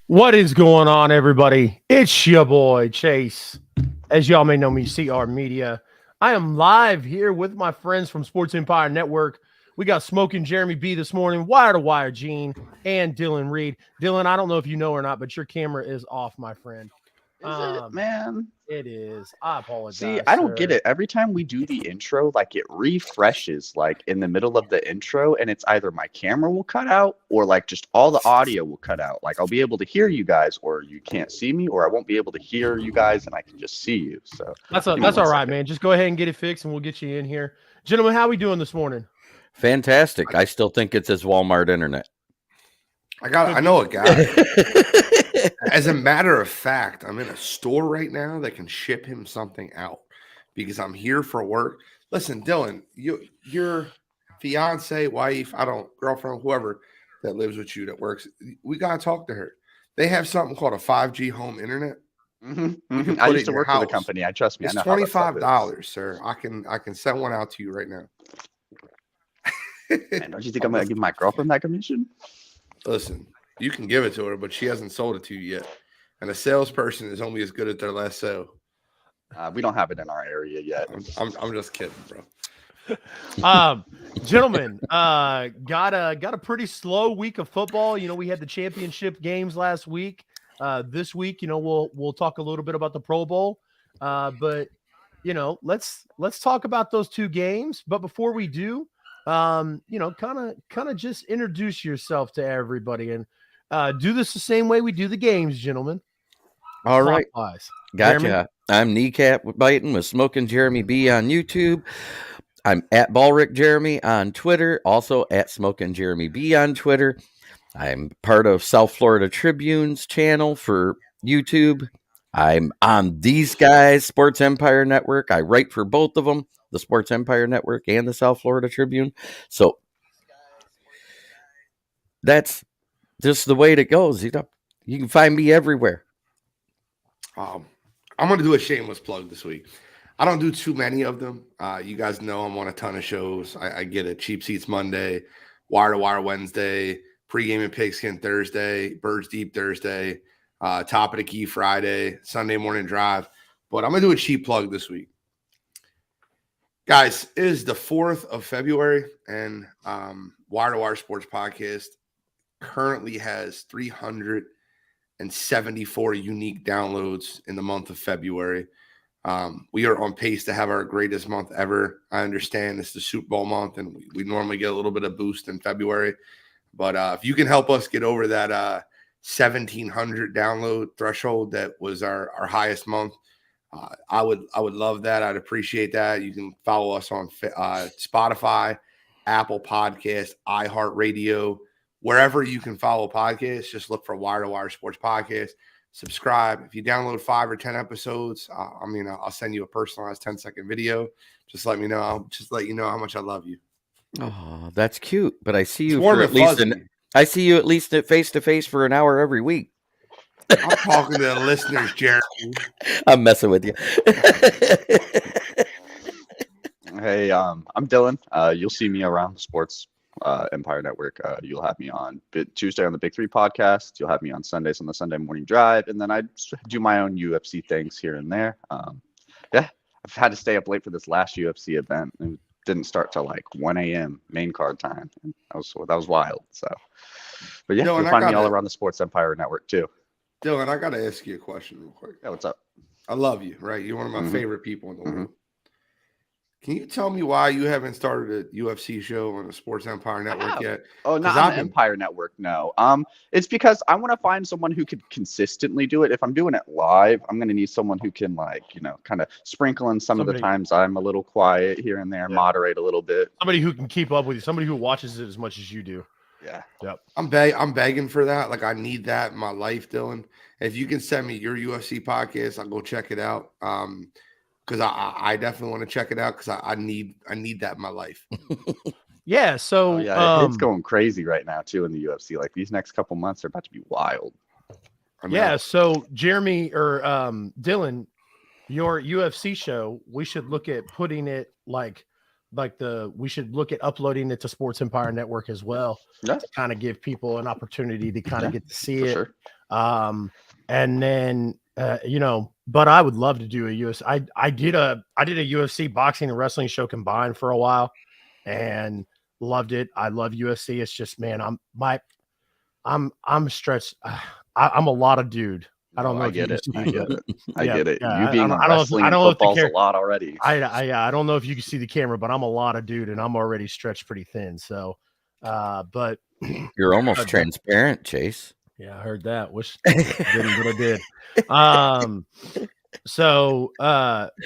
What is going on, everybody? It's your boy, Chase. As y'all may know me, CR Media. I am live here with my friends from Sports Empire Network. We got Smoking Jeremy B this morning, Wire to Wire Gene, and Dylan Reed. Dylan, I don't know if you know or not, but your camera is off, my friend. Is it, man? It is. I apologize. See, I don't get it. Every time we do the intro, like it refreshes like in the middle of the intro, and it's either my camera will cut out or like just all the audio will cut out. Like I'll be able to hear you guys, or you can't see me, or I won't be able to hear you guys and I can just see you. So that's all right, man. Just go ahead and get it fixed and we'll get you in here. Gentlemen, how are we doing this morning? Fantastic. I still think it's his Walmart internet. I know a guy. As a matter of fact, I'm in a store right now that can ship him something out because I'm here for work. Listen, Dylan, your fiance, wife, girlfriend, whoever that lives with you that works, we gotta talk to her. They have something called a 5G home internet. You can I put it used to in your work for the house. company. I trust me. It's I know how that stuff is. $25, sir. I can send one out to you right now. Man, don't you think I'm gonna give my girlfriend that commission? Listen, you can give it to her, but she hasn't sold it to you yet. And a salesperson is only as good at their last sale. We don't have it in our area yet. I'm just kidding, bro. Gentlemen, got a pretty slow week of football. You know, we had the championship games last week. This week, you know, we'll talk a little bit about the Pro Bowl. But you know, let's talk about those two games. But before we do, you know, kind of just introduce yourself to everybody and do this the same way we do the games, gentlemen. All right. Clockwise. Gotcha. Jeremy? I'm Kneecap Biting with Smoking Jeremy B on YouTube. I'm at Ballrick Jeremy on Twitter, also at Smoking Jeremy B on Twitter. I'm part of South Florida Tribune's channel for YouTube. I'm on these guys, Sports Empire Network. I write for both of them, the Sports Empire Network and the South Florida Tribune. So that's just the way it goes. You know, you can find me everywhere. I'm going to do a shameless plug this week. I don't do too many of them. You guys know I'm on a ton of shows. I get a Cheap Seats Monday, Wire to Wire Wednesday, Pregame and Pigskin Thursday, Birds Deep Thursday, Top of the Key Friday, Sunday Morning Drive. But I'm going to do a cheap plug this week. Guys, it is the 4th of February, and Wire to Wire Sports Podcast currently has 374 unique downloads in the month of February. We are on pace to have our greatest month ever. I understand it's the Super Bowl month, and we normally get a little bit of boost in February. But if you can help us get over that 1,700 download threshold that was our highest month, I would love that. I'd appreciate that. You can follow us on Spotify, Apple Podcasts, iHeartRadio, wherever you can follow podcasts. Just look for Wire to Wire Sports Podcast. Subscribe. If you download 5 or 10 episodes, I'll send you a personalized 10-second video. Just let me know. I'll just let you know how much I love you. Oh, that's cute. But I see you Warm for and at least fuzzy. I see you at least at face to face for an hour every week. I'm talking to the listeners, Jeremy. I'm messing with you. Hey, I'm Dylan. You'll see me around the Sports Empire Network. You'll have me on Tuesday on the Big Three podcast. You'll have me on Sundays on the Sunday Morning Drive, and then I do my own UFC things here and there. Yeah, I've had to stay up late for this last UFC event. It didn't start till like 1 a.m. main card time. That was wild. So, but yeah, Dylan, you'll find me all around the Sports Empire Network too. Dylan, I got to ask you a question real quick. Yeah, what's up? I love you, right? You're one of my favorite people in the Mm-hmm. world. Can you tell me why you haven't started a UFC show on the Sports Empire Network yet? Oh, not on the Empire Network, no. It's because I want to find someone who could consistently do it. If I'm doing it live, I'm going to need someone who can, like, you know, kind of sprinkle in some of the times I'm a little quiet here and there, moderate a little bit. Somebody who can keep up with you, somebody who watches it as much as you do. Yeah. Yep. I'm begging for that. Like, I need that in my life, Dylan. If you can send me your UFC podcast, I'll go check it out. Because I definitely want to check it out because I need that in my life. Yeah. So it's going crazy right now too in the UFC. Like these next couple months are about to be wild. Yeah. So Jeremy or Dylan, your UFC show, we should look at putting it we should look at uploading it to Sports Empire Network as well. Yeah. To kind of give people an opportunity to kind of get to see it. Sure. And then you know, but I would love to do a UFC. I did a UFC boxing and wrestling show combined for a while and loved it. I love UFC. It's just, man, I'm stretched. I'm a lot of dude. I don't know. I get it. I get it. Yeah, you being wrestling and football's a lot already. I don't know if you can see the camera, but I'm a lot of dude and I'm already stretched pretty thin. So, but you're almost transparent, Chase. Yeah, I heard that. Wish I didn't, but I did. So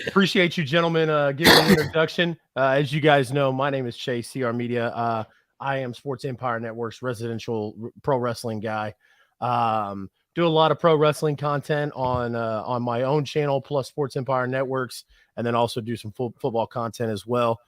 appreciate you gentlemen giving an introduction. As you guys know, my name is Chase, CR Media. I am Sports Empire Network's residential pro wrestling guy. Do a lot of pro wrestling content on my own channel, plus Sports Empire Networks, and then also do some football content as well.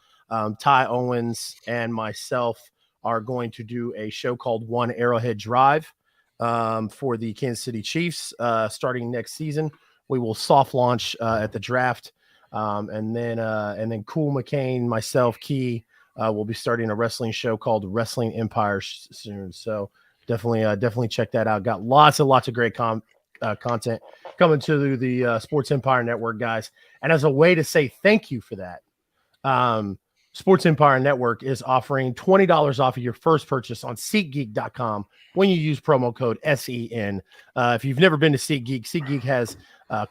Ty Owens and myself are going to do a show called One Arrowhead Drive for the Kansas City Chiefs starting next season. We will soft launch at the draft, and then Cool McCain, myself, Key, will be starting a wrestling show called Wrestling Empire soon. So definitely check that out. Got lots and lots of great content coming to the Sports Empire Network, guys. And as a way to say thank you for that, Sports Empire Network is offering $20 off of your first purchase on SeatGeek.com when you use promo code SEN. If you've never been to SeatGeek has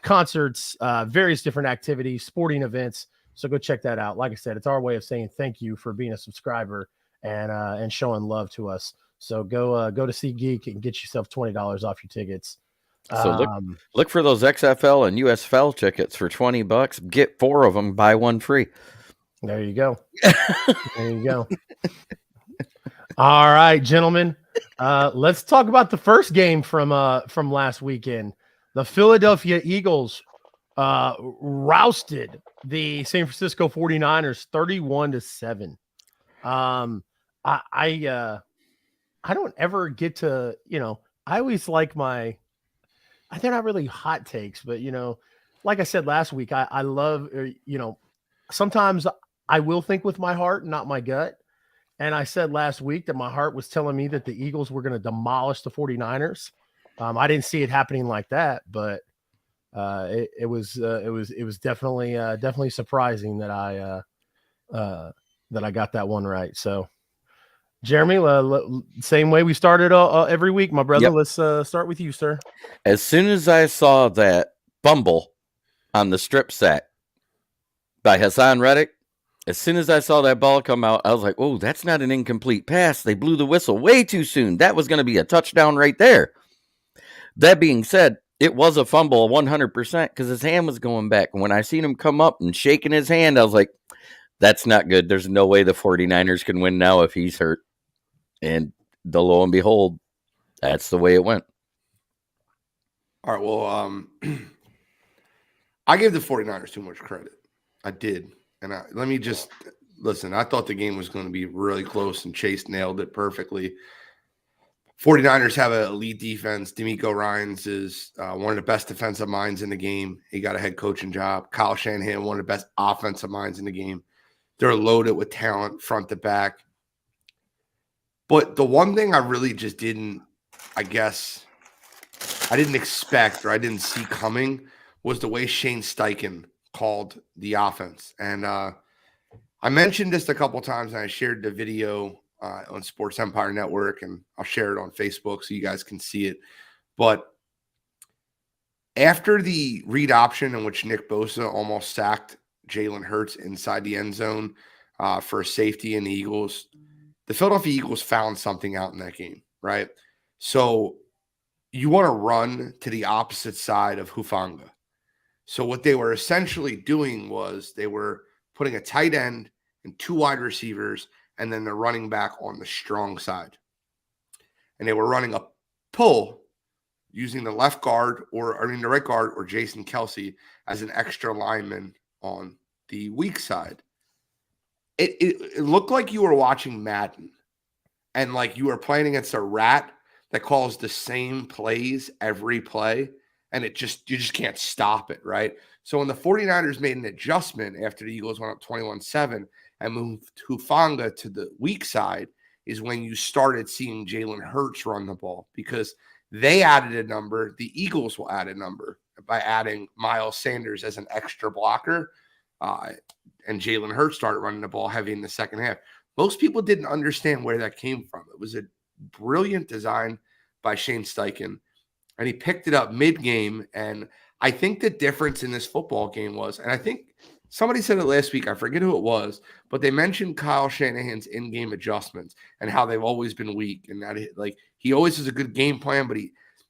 concerts, various different activities, sporting events. So go check that out. Like I said, it's our way of saying thank you for being a subscriber and showing love to us. So go to SeatGeek and get yourself $20 off your tickets. So look for those XFL and USFL tickets for $20. Get 4 of them, buy 1 free. There you go. There you go. All right, gentlemen. Let's talk about the first game from last weekend. The Philadelphia Eagles rousted the San Francisco 49ers 31-7. I don't ever get to, I always like they're not really hot takes, but like I said last week, I love, sometimes I will think with my heart, not my gut. And I said last week that my heart was telling me that the Eagles were going to demolish the 49ers. I didn't see it happening like that, but it was definitely surprising that I got that one right. So, Jeremy, same way we started every week, my brother. Yep. Let's start with you, sir. As soon as I saw that fumble on the strip sack by Hassan Reddick, as soon as I saw that ball come out, I was like, oh, that's not an incomplete pass. They blew the whistle way too soon. That was going to be a touchdown right there. That being said, it was a fumble 100% because his hand was going back. And when I seen him come up and shaking his hand, I was like, that's not good. There's no way the 49ers can win now if he's hurt. And lo and behold, that's the way it went. All right, well, I gave the 49ers too much credit. I did. And let me just listen. I thought the game was going to be really close, and Chase nailed it perfectly. 49ers have an elite defense. D'Amico Ryans is one of the best defensive minds in the game. He got a head coaching job. Kyle Shanahan, one of the best offensive minds in the game. They're loaded with talent front to back. But the one thing I really just didn't, I didn't expect or I didn't see coming was the way Shane Steichen called the offense. And I mentioned this a couple times, and I shared the video on Sports Empire Network, and I'll share it on Facebook so you guys can see it. But after the read option in which Nick Bosa almost sacked Jalen Hurts inside the end zone for a safety in the Eagles, the Philadelphia Eagles found something out in that game, right? So you want to run to the opposite side of Hufanga. So what they were essentially doing was they were putting a tight end and 2 wide receivers and then the running back on the strong side. And they were running a pull using the right guard or Jason Kelsey as an extra lineman on the weak side. It looked like you were watching Madden and like you were playing against a rat that calls the same plays every play. And you just can't stop it, right? So when the 49ers made an adjustment after the Eagles went up 21-7 and moved Hufanga to the weak side is when you started seeing Jalen Hurts run the ball because they added a number. The Eagles will add a number by adding Miles Sanders as an extra blocker. And Jalen Hurts started running the ball heavy in the second half. Most people didn't understand where that came from. It was a brilliant design by Shane Steichen. And he picked it up mid-game, and I think the difference in this football game was, and I think somebody said it last week, I forget who it was, but they mentioned Kyle Shanahan's in-game adjustments and how they've always been weak, and that he always has a good game plan, but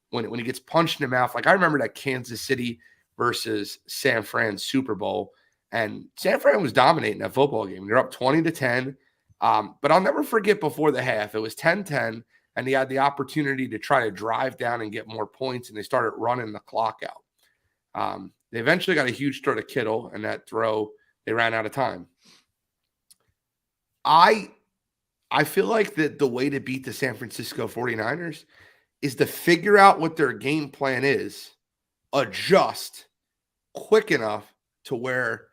when he gets punched in the mouth, like I remember that Kansas City versus San Fran Super Bowl, and San Fran was dominating that football game. They're up 20-10, but I'll never forget before the half, it was 10-10. And he had the opportunity to try to drive down and get more points, and they started running the clock out. They eventually got a huge throw to Kittle, and that throw, they ran out of time. I feel like that the way to beat the San Francisco 49ers is to figure out what their game plan is, adjust, quick enough to where,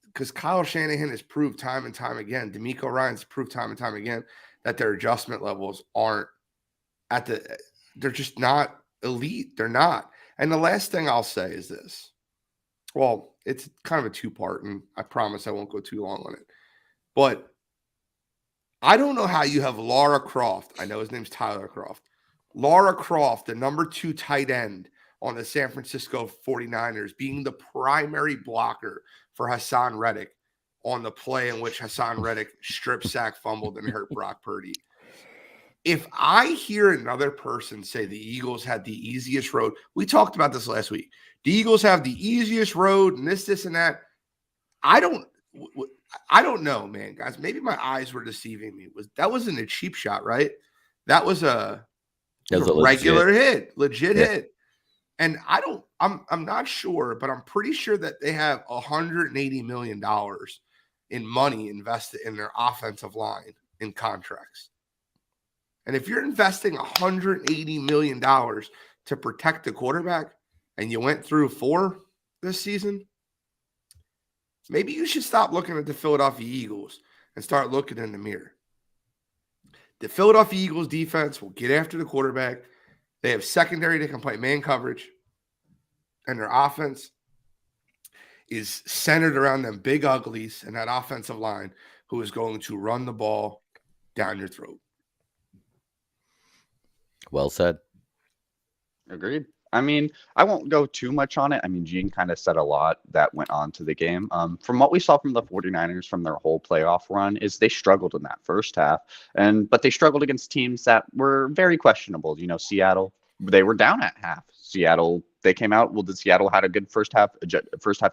because Kyle Shanahan has proved time and time again, D'Amico Ryan's proved time and time again that their adjustment levels aren't they're just not elite. They're not. And the last thing I'll say is this. Well, it's kind of a two-part, and I promise I won't go too long on it. But I don't know how you have Laura Croft. I know his name's Tyler Croft. Laura Croft, the number 2 tight end on the San Francisco 49ers, being the primary blocker for Hassan Reddick on the play in which Hassan Reddick strip sack, fumbled, and hurt Brock Purdy. If I hear another person say the Eagles had the easiest road, we talked about this last week. The Eagles have the easiest road and this, and that. I don't know, man, guys. Maybe my eyes were deceiving me. That wasn't a cheap shot, right? That was a regular hit, legit hit. And I'm not sure, but I'm pretty sure that they have $180 million in money invested in their offensive line in contracts. And if you're investing $180 million to protect the quarterback and you went through 4 this season, maybe you should stop looking at the Philadelphia Eagles and start looking in the mirror. The Philadelphia Eagles defense will get after the quarterback. They have secondary that can play man coverage. And their offense is centered around them big uglies and that offensive line who is going to run the ball down your throat. Well said. Agreed. I mean, I won't go too much on it. I mean, Gene kind of said a lot that went on to the game. From what we saw from the 49ers from their whole playoff run is they struggled in that first half, but they struggled against teams that were very questionable. You know, Seattle, they were down at half. Seattle, they came out. Well, Seattle had a good first half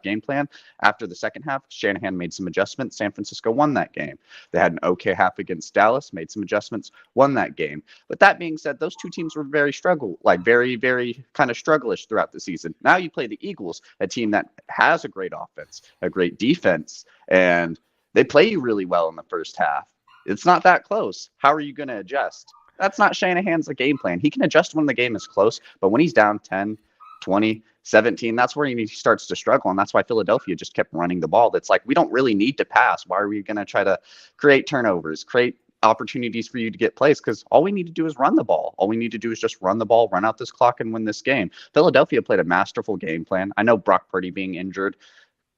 game plan. After the second half, Shanahan made some adjustments. San Francisco won that game. They had an okay half against Dallas, made some adjustments, won that game. But that being said, those two teams were very kind of struggleish throughout the season. Now you play the Eagles, a team that has a great offense, a great defense, and they play you really well in the first half. It's not that close. How are you going to adjust? That's not Shanahan's game plan. He can adjust when the game is close, but when he's down 10, 20, 17, that's where he starts to struggle. And that's why Philadelphia just kept running the ball. That's like, we don't really need to pass. Why are we going to try to create turnovers, create opportunities for you to get plays? Because all we need to do is run the ball. All we need to do is just run the ball, run out this clock, and win this game. Philadelphia played a masterful game plan. I know Brock Purdy being injured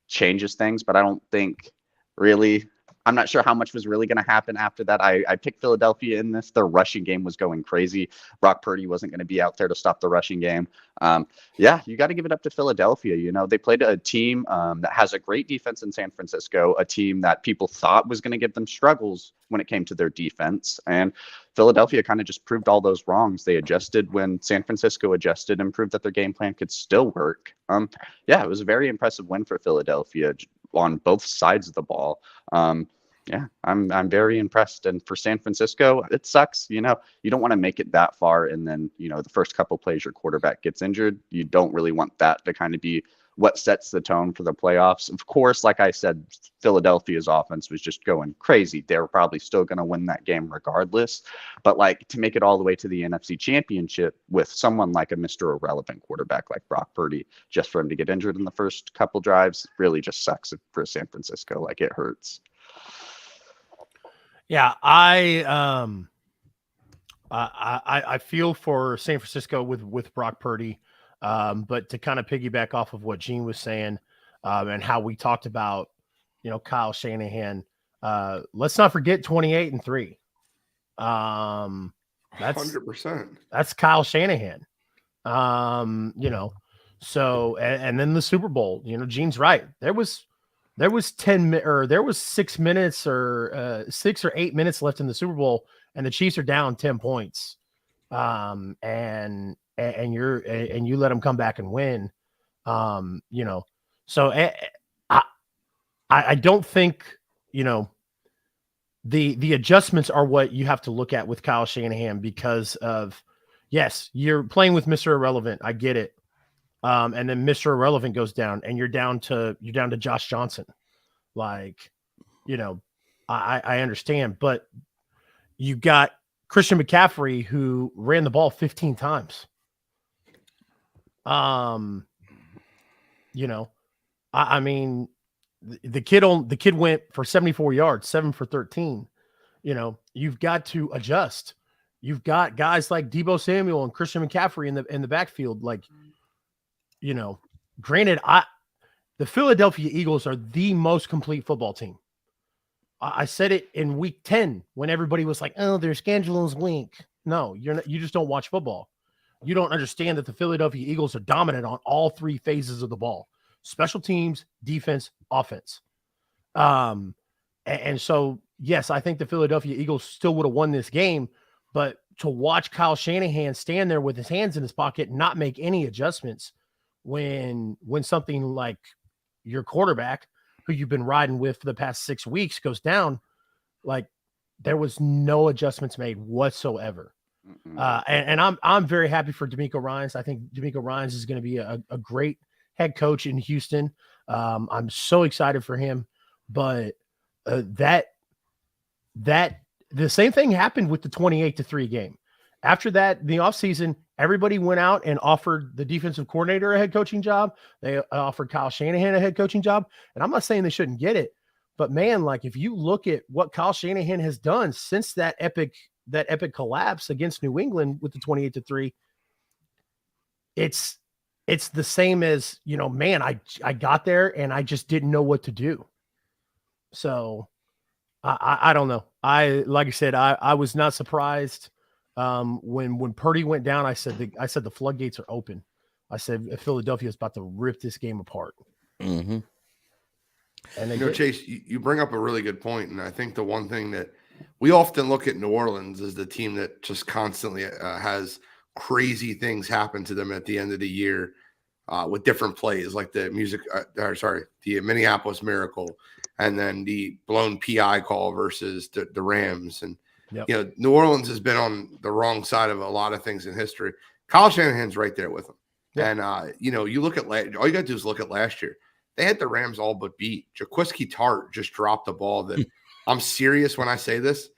changes things, but I don't think really... I'm not sure how much was really going to happen after that. I picked Philadelphia in this. Their rushing game was going crazy. Brock Purdy wasn't going to be out there to stop the rushing game. You got to give it up to Philadelphia. You know, they played a team that has a great defense in San Francisco, a team that people thought was going to give them struggles when it came to their defense. And Philadelphia kind of just proved all those wrongs. They adjusted when San Francisco adjusted and proved that their game plan could still work. It was a very impressive win for Philadelphia on both sides of the ball. I'm very impressed. And for San Francisco, it sucks. You know, you don't want to make it that far. And then, you know, the first couple plays your quarterback gets injured. You don't really want that to kind of be what sets the tone for the playoffs. Of course, like I said, Philadelphia's offense was just going crazy. They were probably still going to win that game regardless. But like to make it all the way to the NFC Championship with someone like a Mr. Irrelevant quarterback like Brock Purdy, just for him to get injured in the first couple drives really just sucks for San Francisco. Like it hurts. Yeah, I feel for San Francisco with Brock Purdy. But to kind of piggyback off of what Gene was saying, and how we talked about, you know, Kyle Shanahan, let's not forget 28-3. That's 100%. That's Kyle Shanahan. You know, so and then the Super Bowl, you know, Gene's right. There was 6 minutes or 6 or 8 minutes left in the Super Bowl, and the Chiefs are down 10 points. And you let them come back and win. You know, so I don't think, you know, the adjustments are what you have to look at with Kyle Shanahan because of, yes, you're playing with Mr. Irrelevant. I get it. And then Mr. Irrelevant goes down and you're down to Josh Johnson. Like, you know, I understand, but you got Christian McCaffrey who ran the ball 15 times. You know, I mean, the kid went for 74 yards, 7 for 13. You know, you've got to adjust. You've got guys like Deebo Samuel and Christian McCaffrey in the backfield. Like, you know, granted, the Philadelphia Eagles are the most complete football team. I said it in week 10 when everybody was like, "Oh, their schedule's weak." No, you're not. You just don't watch football. You don't understand that the Philadelphia Eagles are dominant on all three phases of the ball: special teams, defense, offense. And so yes, I think the Philadelphia Eagles still would have won this game, but to watch Kyle Shanahan stand there with his hands in his pocket and not make any adjustments when something like your quarterback, who you've been riding with for the past 6 weeks, goes down, like there was no adjustments made whatsoever. And I'm very happy for D'Amico Ryans. I think D'Amico Ryans is going to be a great head coach in Houston. I'm so excited for him, but that the same thing happened with the 28-3 game. After that, the offseason, everybody went out and offered the defensive coordinator a head coaching job. They offered Kyle Shanahan a head coaching job. And I'm not saying they shouldn't get it, but man, like if you look at what Kyle Shanahan has done since that epic collapse against New England with the 28-3, it's the same as, you know, man, I got there and I just didn't know what to do. So I don't know. Like I said, I was not surprised. When Purdy went down, I said the floodgates are open. I said Philadelphia is about to rip this game apart. Mm-hmm. And Chase, you bring up a really good point, and I think the one thing that we often look at New Orleans as the team that just constantly has crazy things happen to them at the end of the year with different plays, like the Minneapolis Miracle, and then the blown PI call versus the Rams. And, yep. You know, New Orleans has been on the wrong side of a lot of things in history. Kyle Shanahan's right there with them. Yep. And, you know, you look at all you got to do is look at last year. They had the Rams all but beat. Jaquiski Tart just dropped the ball that I'm serious when I say this.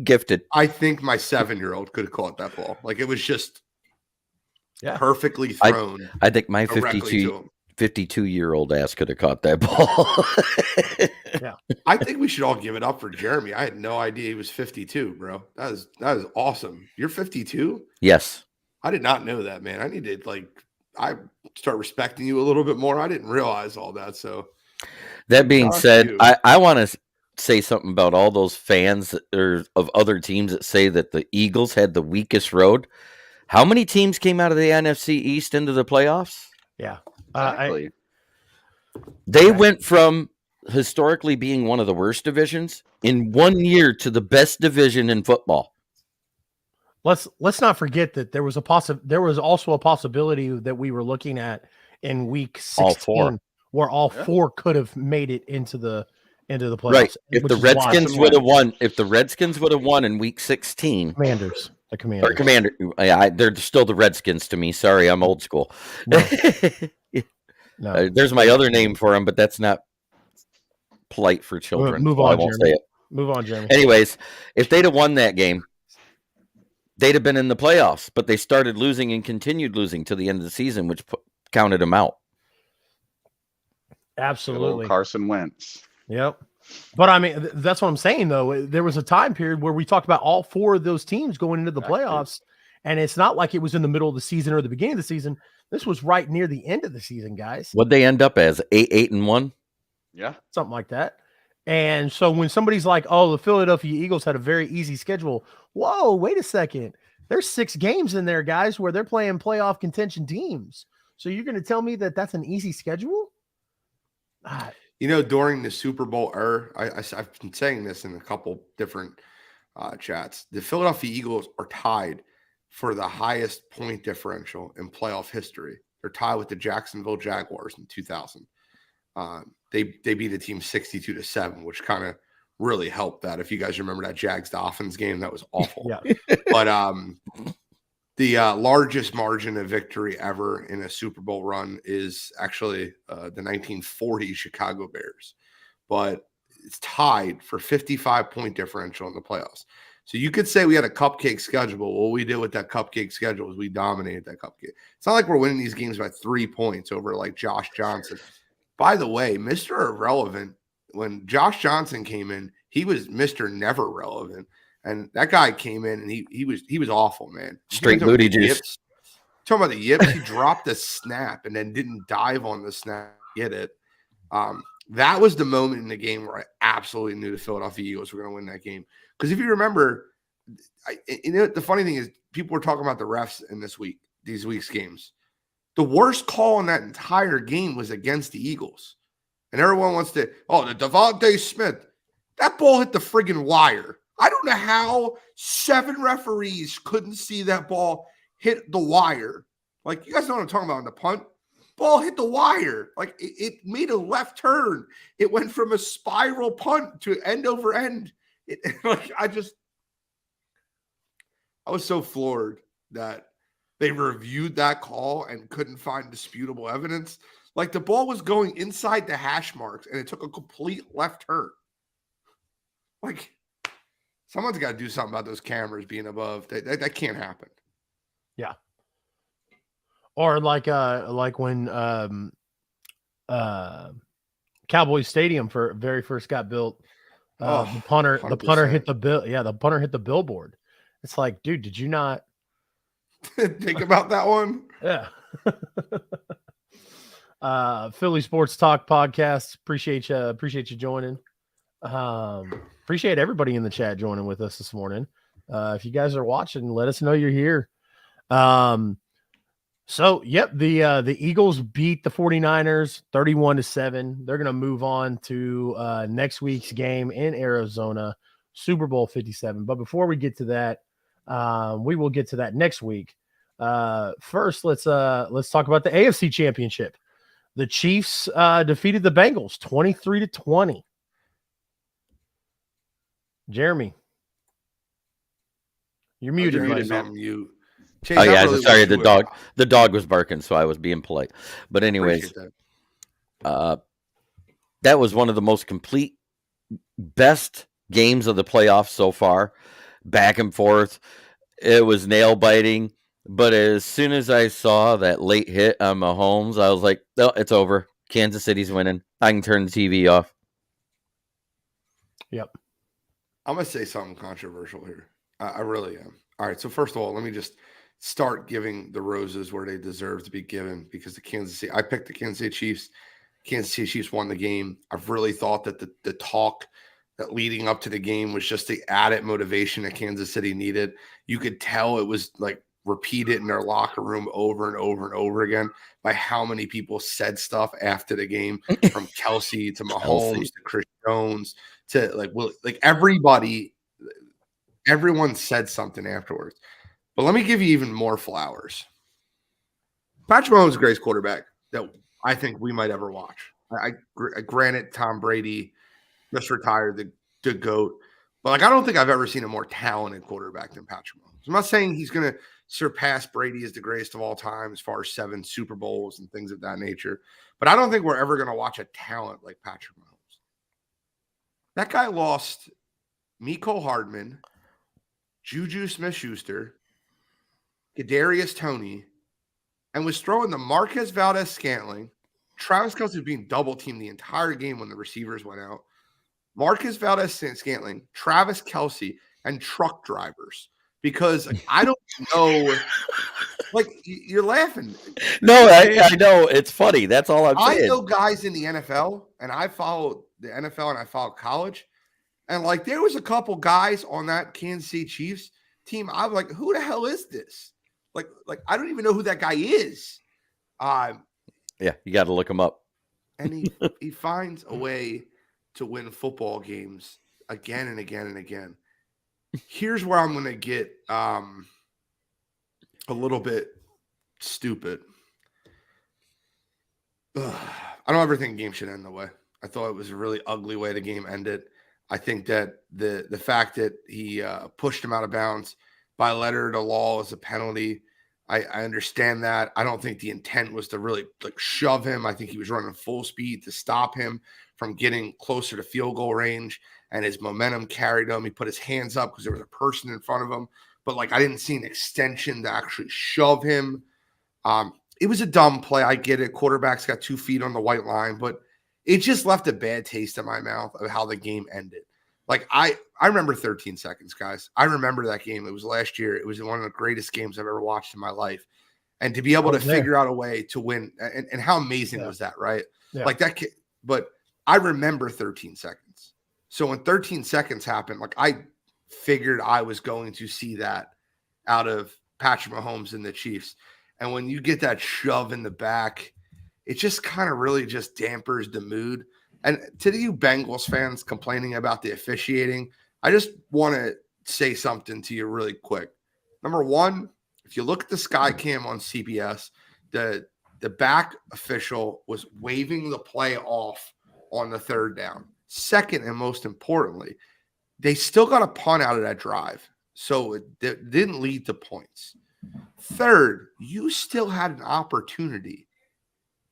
Gifted. I think my 7-year-old could have caught that ball. Like it was just perfectly thrown. I think my 52-year-old ass could have caught that ball. Yeah. I think we should all give it up for Jeremy. I had no idea he was 52, bro. That is awesome. You're 52? Yes. I did not know that, man. I need to I start respecting you a little bit more. I didn't realize all that. So that being said, I want to say something about all those fans of other teams that say that the Eagles had the weakest road. How many teams came out of the NFC East into the playoffs? Yeah. Exactly. They went from historically being one of the worst divisions in 1 year to the best division in football. Let's not forget that there was also a possibility that we were looking at in week 16 where all four could have made it into the playoffs. Right. If the Redskins would have won in week 16. The Commanders. They're still the Redskins to me. Sorry, I'm old school. No. There's my other name for them, but that's not polite for children. Move on, I won't say it. Move on, Jeremy. Anyways, if they'd have won that game, they'd have been in the playoffs, but they started losing and continued losing to the end of the season, which counted them out. Absolutely. Carson Wentz. Yep. But I mean, that's what I'm saying, though. There was a time period where we talked about all four of those teams going into the playoffs, and it's not like it was in the middle of the season or the beginning of the season. This was right near the end of the season, guys. What'd they end up as? 8-1? Yeah. Something like that. And so when somebody's like, oh, the Philadelphia Eagles had a very easy schedule. Whoa, wait a second. There's 6 games in there, guys, where they're playing playoff contention teams. So you're going to tell me that that's an easy schedule? You know, during the Super Bowl era, I've been saying this in a couple different chats. The Philadelphia Eagles are tied for the highest point differential in playoff history. They're tied with the Jacksonville Jaguars in 2000. They beat the team 62-7, which kind of really helped that. If you guys remember that Jags-Dolphins game, that was awful. Yeah. But the largest margin of victory ever in a Super Bowl run is actually the 1940 Chicago Bears. But it's tied for 55-point differential in the playoffs. So you could say we had a cupcake schedule. But what we did with that cupcake schedule is we dominated that cupcake. It's not like we're winning these games by 3 points over like Josh Johnson. By the way, Mr. Irrelevant, when Josh Johnson came in, he was Mr. Never Relevant. And that guy came in and he was awful, man. Straight booty juice. Talking about the yips, he dropped the snap and then didn't dive on the snap to get it. That was the moment in the game where I absolutely knew the Philadelphia Eagles were going to win that game. Because if you remember, the funny thing is people were talking about the refs in these week's games. The worst call in that entire game was against the Eagles. And everyone wants to, the Devontae Smith, that ball hit the friggin' wire. I don't know how 7 referees couldn't see that ball hit the wire. Like, you guys know what I'm talking about on the punt? Ball hit the wire. Like, it made a left turn. It went from a spiral punt to end over end. I was so floored that they reviewed that call and couldn't find disputable evidence. Like, the ball was going inside the hash marks, and it took a complete left turn. Like, someone's got to do something about those cameras being above. That can't happen. Yeah. Or like when Cowboy Stadium very first got built, the punter hit the punter hit the billboard. It's like, dude, did you not think about that one? Yeah. Philly Sports Talk podcast. Appreciate you joining. Appreciate everybody in the chat joining with us this morning. If you guys are watching, let us know you're here. So, yep, the Eagles beat the 49ers 31-7. They're going to move on to next week's game in Arizona, Super Bowl 57. But before we get to that, we will get to that next week. First, let's talk about the AFC Championship. The Chiefs defeated the Bengals 23-20. Jeremy, you're muted, buddy. Chase, Sorry, the dog was barking, so I was being polite. But anyways, that was one of the most complete, best games of the playoffs so far. Back and forth, it was nail biting. But as soon as I saw that late hit on Mahomes, I was like, "No, it's over. Kansas City's winning. I can turn the TV off." Yep. I'm gonna say something controversial here. I really am. All right. So first of all, let me just start giving the roses where they deserve to be given, because I picked the Kansas City Chiefs. Kansas City Chiefs won the game. I've really thought that the talk that leading up to the game was just the added motivation that Kansas City needed. You could tell it was like repeated in their locker room over and over and over again by how many people said stuff after the game, from Kelsey to Mahomes to Chris Jones to everyone said something afterwards. But let me give you even more flowers. Patrick Mahomes is the greatest quarterback that I think we might ever watch. I granted, Tom Brady just retired, the GOAT. But I don't think I've ever seen a more talented quarterback than Patrick Mahomes. I'm not saying he's going to surpass Brady as the greatest of all time as far as 7 Super Bowls and things of that nature. But I don't think we're ever going to watch a talent like Patrick Mahomes. That guy lost Mecole Hardman, Juju Smith-Schuster, Kadarius Toney, and was throwing to Marquez Valdez-Scantling. Travis Kelce was being double-teamed the entire game when the receivers went out. Marquez Valdez-Scantling, Travis Kelce, and truck drivers. Because I don't know, you're laughing. No, I know. It's funny. That's all I'm saying. I know guys in the NFL, and I follow the NFL and I follow college. And there was a couple guys on that Kansas City Chiefs team. I'm like, who the hell is this? Like I don't even know who that guy is. Yeah, you got to look him up. And he finds a way to win football games again and again and again. Here's where I'm going to get a little bit stupid. I don't ever think a game should end the way. I thought it was a really ugly way the game ended. I think that the fact that he pushed him out of bounds by letter of the law is a penalty. I understand that. I don't think the intent was to really shove him. I think he was running full speed to stop him from getting closer to field goal range, and his momentum carried him. He put his hands up because there was a person in front of him, but like I didn't see an extension to actually shove him. It was a dumb play. I get it. Quarterback's got 2 feet on the white line, but it just left a bad taste in my mouth of how the game ended. Like I remember 13 seconds, guys. I remember that game. It was last year. It was one of the greatest games I've ever watched in my life. And to be able to figure out a way to win, and how amazing was that, right? Yeah. Like that, but I remember 13 seconds. So when 13 seconds happened, like I figured I was going to see that out of Patrick Mahomes and the Chiefs. And when you get that shove in the back, it just kind of really just dampers the mood. And to you Bengals fans complaining about the officiating, I just want to say something to you really quick. Number one, if you look at the Sky Cam on CBS, the back official was waving the play off on the 3rd down. Second, and most importantly, they still got a punt out of that drive. So it didn't lead to points. Third, you still had an opportunity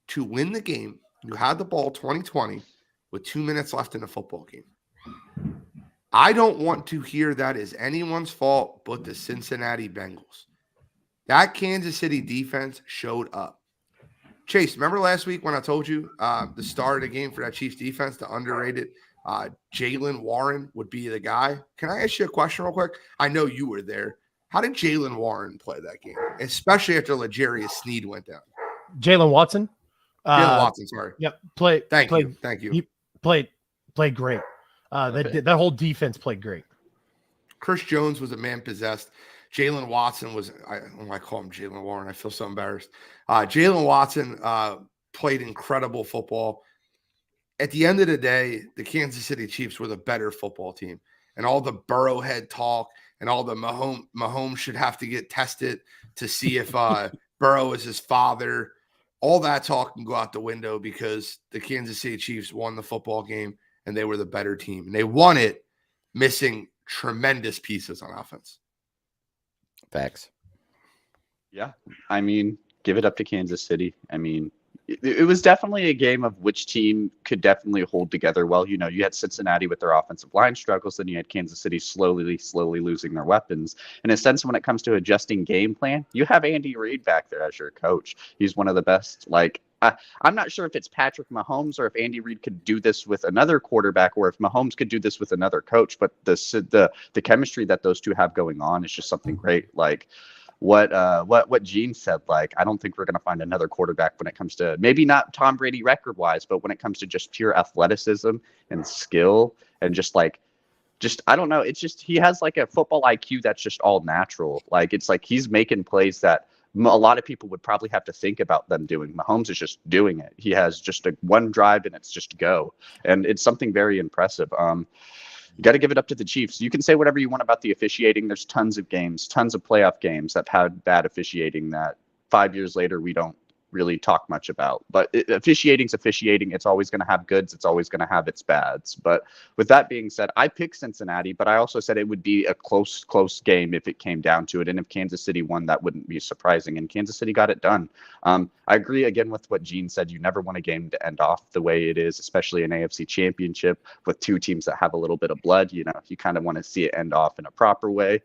to win the game. You had the ball 20-20 with 2 minutes left in the football game. I don't want to hear that is anyone's fault but the Cincinnati Bengals. That Kansas City defense showed up. Chase, remember last week when I told you the star of the game for that Chiefs defense, the underrated Jaylen Warren would be the guy? Can I ask you a question real quick? I know you were there. How did Jaylen Warren play that game, especially after L'Jarius Sneed went down? Jalen Watson. Jalen Watson, sorry. Yep. Thank you. He played great. That whole defense played great. Chris Jones was a man possessed. Jalen Watson was, I call him Jaylen Warren. I feel so embarrassed. Jalen Watson played incredible football. At the end of the day, the Kansas City Chiefs were the better football team. And all the Burrowhead talk and all the Mahomes should have to get tested to see if Burrow is his father. All that talk can go out the window because the Kansas City Chiefs won the football game and they were the better team. And they won it missing tremendous pieces on offense. Facts. Yeah. I mean, give it up to Kansas City. I mean, it was definitely a game of which team could definitely hold together well. You know, you had Cincinnati with their offensive line struggles, then you had Kansas City slowly losing their weapons. In a sense, when it comes to adjusting game plan, you have Andy Reid back there as your coach. He's one of the best. Like, I'm not sure if it's Patrick Mahomes or if Andy Reid could do this with another quarterback or if Mahomes could do this with another coach, but the chemistry that those two have going on is just something great. Like, what Gene said, like, I don't think we're going to find another quarterback when it comes to maybe not Tom Brady record wise, but when it comes to just pure athleticism and skill and just I don't know. It's just, he has like a football IQ that's just all natural. Like, it's like he's making plays that a lot of people would probably have to think about them doing. Mahomes is just doing it. He has just one drive and it's just go. And it's something very impressive. You got to give it up to the Chiefs. You can say whatever you want about the officiating. There's tons of games, tons of playoff games that had bad officiating that 5 years later we don't really talk much about. But officiating's officiating. It's always going to have goods. It's always going to have its bads. But with that being said, I picked Cincinnati, but I also said it would be a close game if it came down to it. And if Kansas City won, that wouldn't be surprising. And Kansas City got it done. I agree again with what Gene said. You never want a game to end off the way it is, especially an AFC championship with two teams that have a little bit of blood. You know, you kind of want to see it end off in a proper way.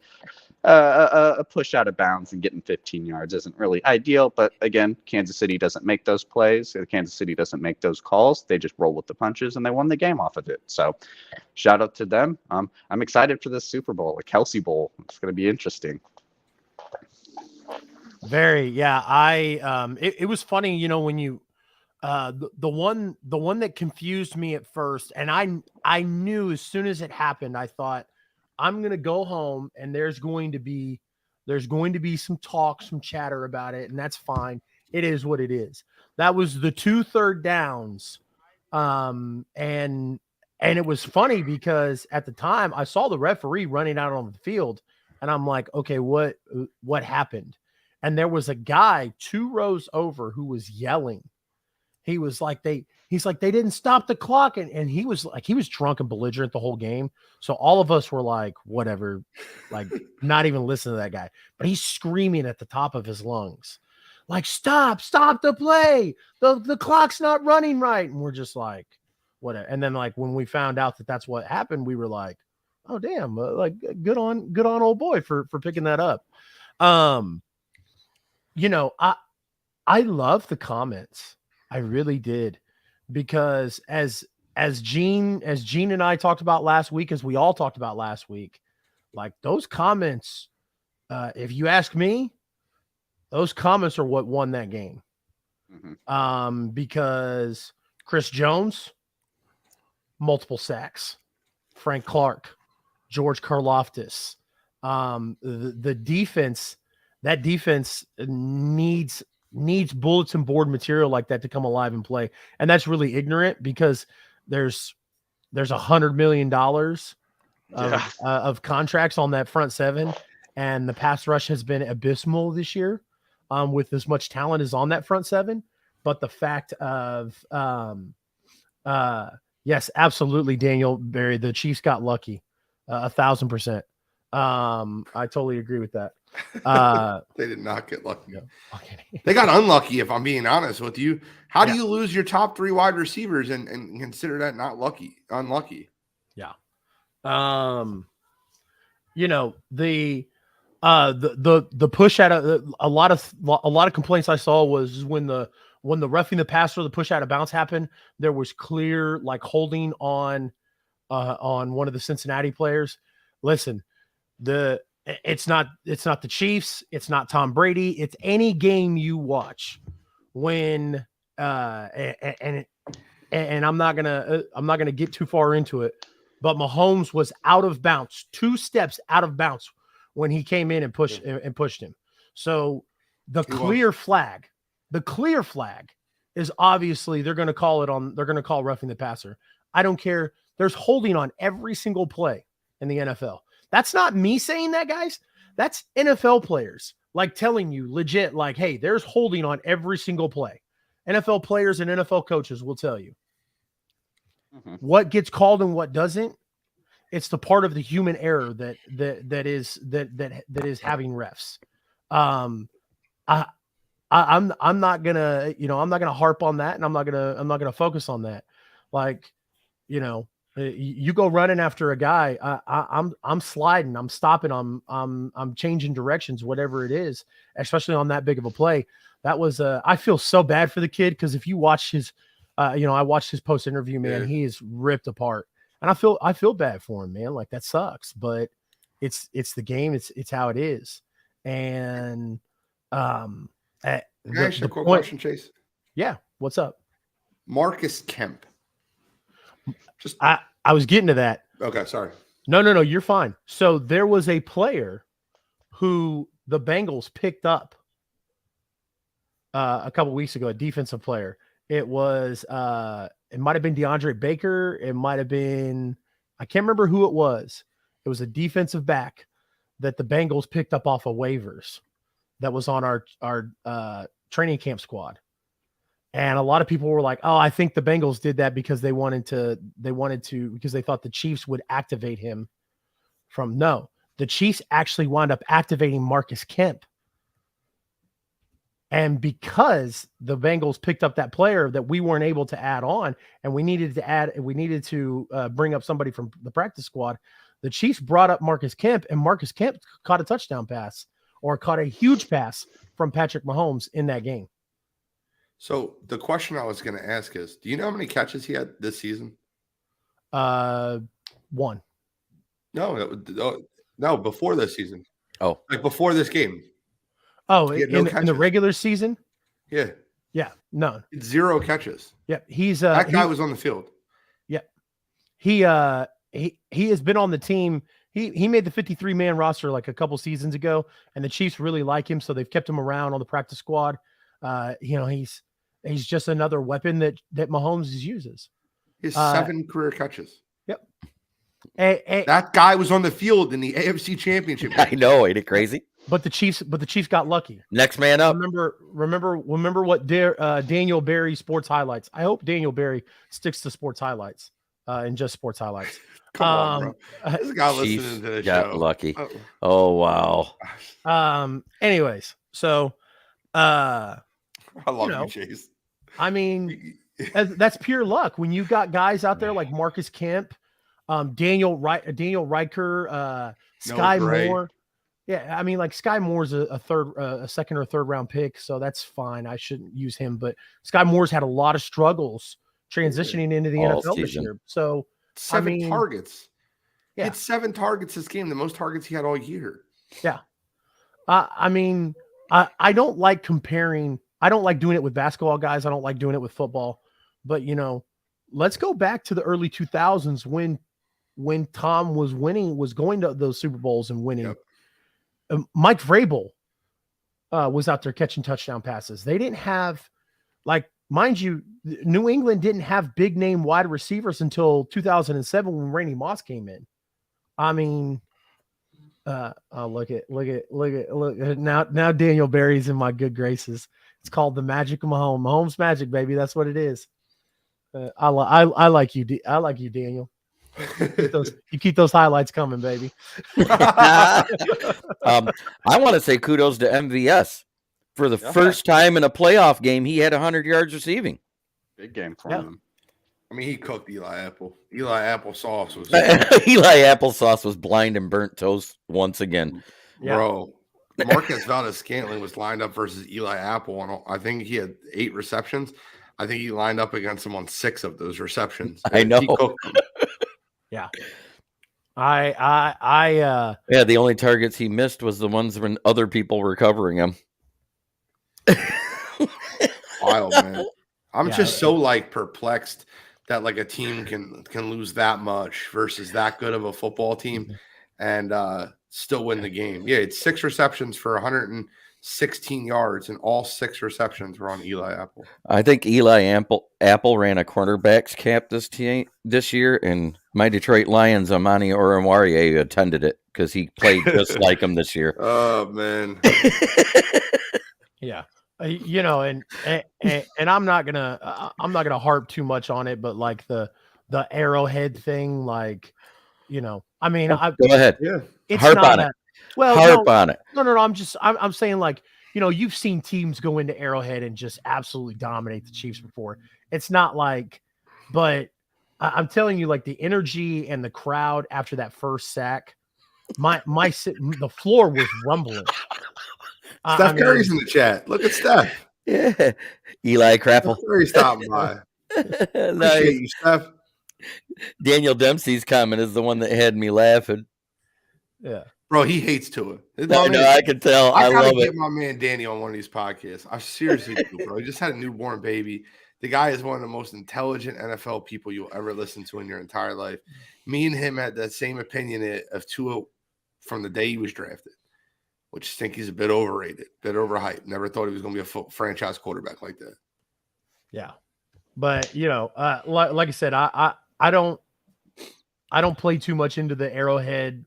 A push out of bounds and getting 15 yards isn't really ideal. But again, Kansas City doesn't make those plays. Kansas City doesn't make those calls. They just roll with the punches and they won the game off of it. So shout out to them. I'm excited for this Super Bowl, the Kelsey Bowl. It's going to be interesting. Very, yeah. It was funny, you know, when you, the one that confused me at first, and I knew as soon as it happened, I thought, I'm going to go home and there's going to be some talk, some chatter about it. And that's fine. It is what it is. That was the 2 3rd downs. And it was funny because at the time I saw the referee running out on the field and I'm like, okay, what happened? And there was a guy 2 rows over who was yelling. He was like, they didn't stop the clock. And he was drunk and belligerent the whole game. So all of us were like, whatever, like not even listening to that guy, but he's screaming at the top of his lungs, like, stop the play. The clock's not running right. And we're just like, whatever. And then like when we found out that that's what happened, we were like, oh damn, like good on old boy for picking that up. You know, I love the comments. I really did, because as Gene and I talked about last week, as we all talked about last week, like those comments, if you ask me, those comments are what won that game. Because Chris Jones, multiple sacks, Frank Clark, George Karlaftis, the defense, that defense needs bulletin board material like that to come alive and play. And that's really ignorant, because there's $100 million of contracts on that front seven, and the pass rush has been abysmal this year, with as much talent as on that front seven. But the fact of, yes, absolutely, Daniel Barry, the Chiefs got lucky, 1,000%. I totally agree with that. They did not get lucky. No. Okay. They got unlucky, if I'm being honest with you. How do you lose your top 3 wide receivers and consider that not unlucky? Yeah. You know, the push out of a lot of complaints I saw was when the roughing the passer, the push out of bounds happened, there was clear like holding on one of the Cincinnati players. Listen, it's not the Chiefs, it's not Tom Brady, it's any game you watch when and I'm not gonna get too far into it, but Mahomes was out of bounds, 2 steps out of bounds when he came in and pushed him. So the clear flag is obviously they're going to call roughing the passer. I don't care. There's holding on every single play in the NFL. That's not me saying that, guys. That's NFL players like telling you legit, like, hey, there's holding on every single play. NFL players and NFL coaches will tell you what gets called and what doesn't. It's the part of the human error that is having refs. I'm not gonna harp on that, and I'm not gonna focus on that. Like, you know, you go running after a guy, I'm sliding, I'm stopping, I'm changing directions, whatever it is, especially on that big of a play. That was I feel so bad for the kid, because if you watch his, I watched his post interview, man, he is ripped apart, and I feel bad for him, man. Like, that sucks, but it's the game, it's how it is, and Can I ask you a quick question, Chase? Yeah, what's up? Marcus Kemp. I was getting to that. Okay, sorry. No, you're fine. So there was a player who the Bengals picked up a couple weeks ago, a defensive player. It was it might have been DeAndre Baker. It might have been, I can't remember who it was. It was a defensive back that the Bengals picked up off of waivers that was on our training camp squad. And a lot of people were like, oh, I think the Bengals did that because they wanted to because they thought the Chiefs would activate him from. No, the Chiefs actually wound up activating Marcus Kemp. And because the Bengals picked up that player that we weren't able to add on, and we needed to bring up somebody from the practice squad, the Chiefs brought up Marcus Kemp, and Marcus Kemp caught a touchdown pass, or caught a huge pass from Patrick Mahomes in that game. So the question I was going to ask is, do you know how many catches he had this season? 1. No, before this season. Oh, like before this game. Oh, in the regular season? Yeah. Yeah, none. It's 0 catches. Yep, he's that guy was on the field. Yep. He has been on the team. He made the 53-man roster like a couple seasons ago, and the Chiefs really like him, so they've kept him around on the practice squad. He's just another weapon that Mahomes uses. He has 7 career catches. Yep. That guy was on the field in the AFC Championship. I know, ain't it crazy? But the Chiefs got lucky. Next man up. Remember what Daniel Barry Sports Highlights. I hope Daniel Barry sticks to Sports Highlights and just Sports Highlights. Come on, bro. This guy listening to the got show. Lucky. Oh wow. Anyways, so I love you, Chase. I mean, That's pure luck. When you got guys out there like Marcus Kemp, Daniel Riker, Sky Gray. Moore. Yeah, I mean, like Sky Moore's a second or third round pick, so that's fine. I shouldn't use him, but Sky Moore's had a lot of struggles transitioning into the All NFL this season. year. So 7 mean, targets. He yeah. had 7 targets this game, the most targets he had all year. Yeah. I mean, I don't like comparing. I don't like doing it with basketball guys. I don't like doing it with football. But, let's go back to the early 2000s when Tom was going to those Super Bowls and winning. Yep. Mike Vrabel was out there catching touchdown passes. They didn't have, mind you, New England didn't have big name wide receivers until 2007 when Randy Moss came in. I mean, look at now Daniel Barry's in my good graces. It's called the magic of Mahomes. Mahomes magic, baby. That's what it is. I like you. I like you, Daniel. You keep those highlights coming, baby. I want to say kudos to MVS for the first time in a playoff game. He had 100 yards receiving. Big game for him. I mean, he cooked Eli Apple. Eli Applesauce was Eli Applesauce was blind and burnt toast once again. Bro. Marquez Valdez-Scantling was lined up versus Eli Apple, and I think he had 8 receptions. I think he lined up against him on 6 of those receptions. I know. He cooked them. Yeah. The only targets he missed was the ones when other were were covering him. Wild, man. I'm just so perplexed that a team can lose that much versus that good of a football team and still win the game. Yeah, it's 6 receptions for 116 yards, and all 6 receptions were on Eli Apple. I think Eli Apple ran a cornerbacks camp this year, and my Detroit Lions, Amani Oruwariye, attended it because he played just like him this year. Oh man. Yeah. And I'm not gonna harp too much on it, but the Arrowhead thing, I mean, go ahead. Yeah. It's harp not on it. Well, harp on it. No. I'm saying you've seen teams go into Arrowhead and just absolutely dominate the Chiefs before. It's not but I'm telling you, the energy and the crowd after that first sack, the floor was rumbling. Steph Curry's in the chat. Look at Steph. Yeah. Eli Crapple. Steph Curry's stopping by. Appreciate you, Steph. Daniel Dempsey's comment is the one that had me laughing. Yeah. Bro, he hates Tua. I can tell. I love get it. my man Danny on one of these podcasts. I seriously do, bro. He just had a newborn baby. The guy is one of the most intelligent NFL people you'll ever listen to in your entire life. Me and him had that same opinion of Tua from the day he was drafted, which I think he's a bit overrated, bit overhyped. Never thought he was going to be a franchise quarterback like that. Yeah. But, like I said, I don't play too much into the Arrowhead,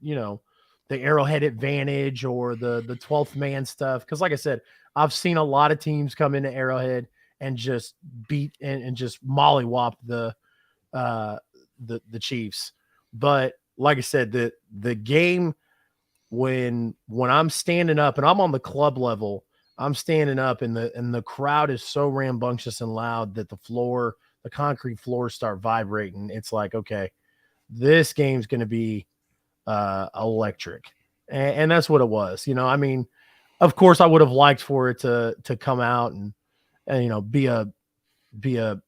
the Arrowhead advantage or the 12th man stuff. Cause like I said, I've seen a lot of teams come into Arrowhead and just beat and just mollywop the Chiefs. But like I said, the game when I'm standing up and I'm on the club level, I'm standing up and the crowd is so rambunctious and loud that the concrete floors start vibrating. It's okay, this game's going to be electric. And that's what it was. I mean, of course I would have liked for it to come out and be a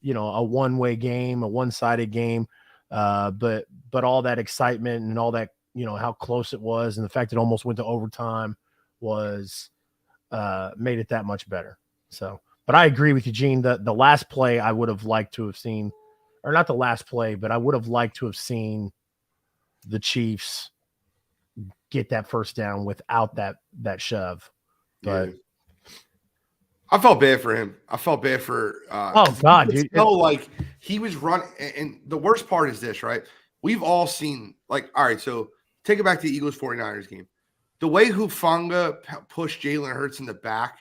one-way game, a one-sided game. But all that excitement and all that, how close it was and the fact it almost went to overtime was made it that much better. So, but I agree with you, Gene, the last play I would have liked to have seen, or not the last play, but I would have liked to have seen the Chiefs get that first down without that shove. But I felt bad for him. I felt bad for oh God, dude. He was running, and the worst part is this, right? We've all seen all right, so take it back to the Eagles 49ers game. The way Hufanga pushed Jalen Hurts in the back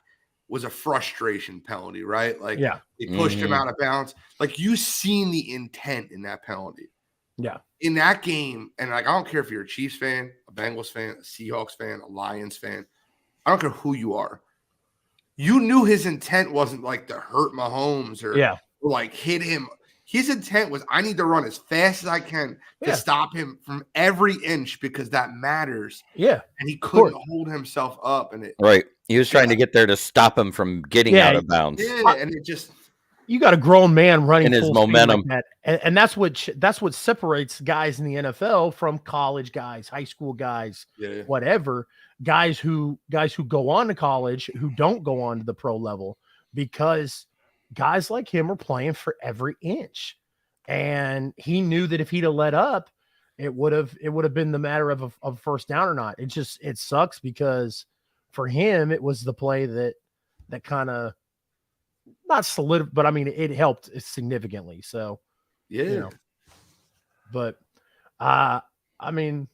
was a frustration penalty, right? They pushed him out of bounds. You seen the intent in that penalty. Yeah. In that game, and I don't care if you're a Chiefs fan, a Bengals fan, a Seahawks fan, a Lions fan. I don't care who you are. You knew his intent wasn't to hurt Mahomes or like hit him. His intent was, I need to run as fast as I can to stop him from every inch because that matters. Yeah. And he couldn't hold himself up. And he was trying to get there to stop him from getting out of bounds. Yeah, and it just, you got a grown man running in his full momentum. speed like that. And that's what separates guys in the NFL from college guys, high school guys, whatever, guys who go on to college, who don't go on to the pro level, because guys like him are playing for every inch. And he knew that if he'd have let up, it would have been the matter of first down or not. It sucks because for him, it was the play that kind of not solid, but I mean, it helped significantly. So, but I mean,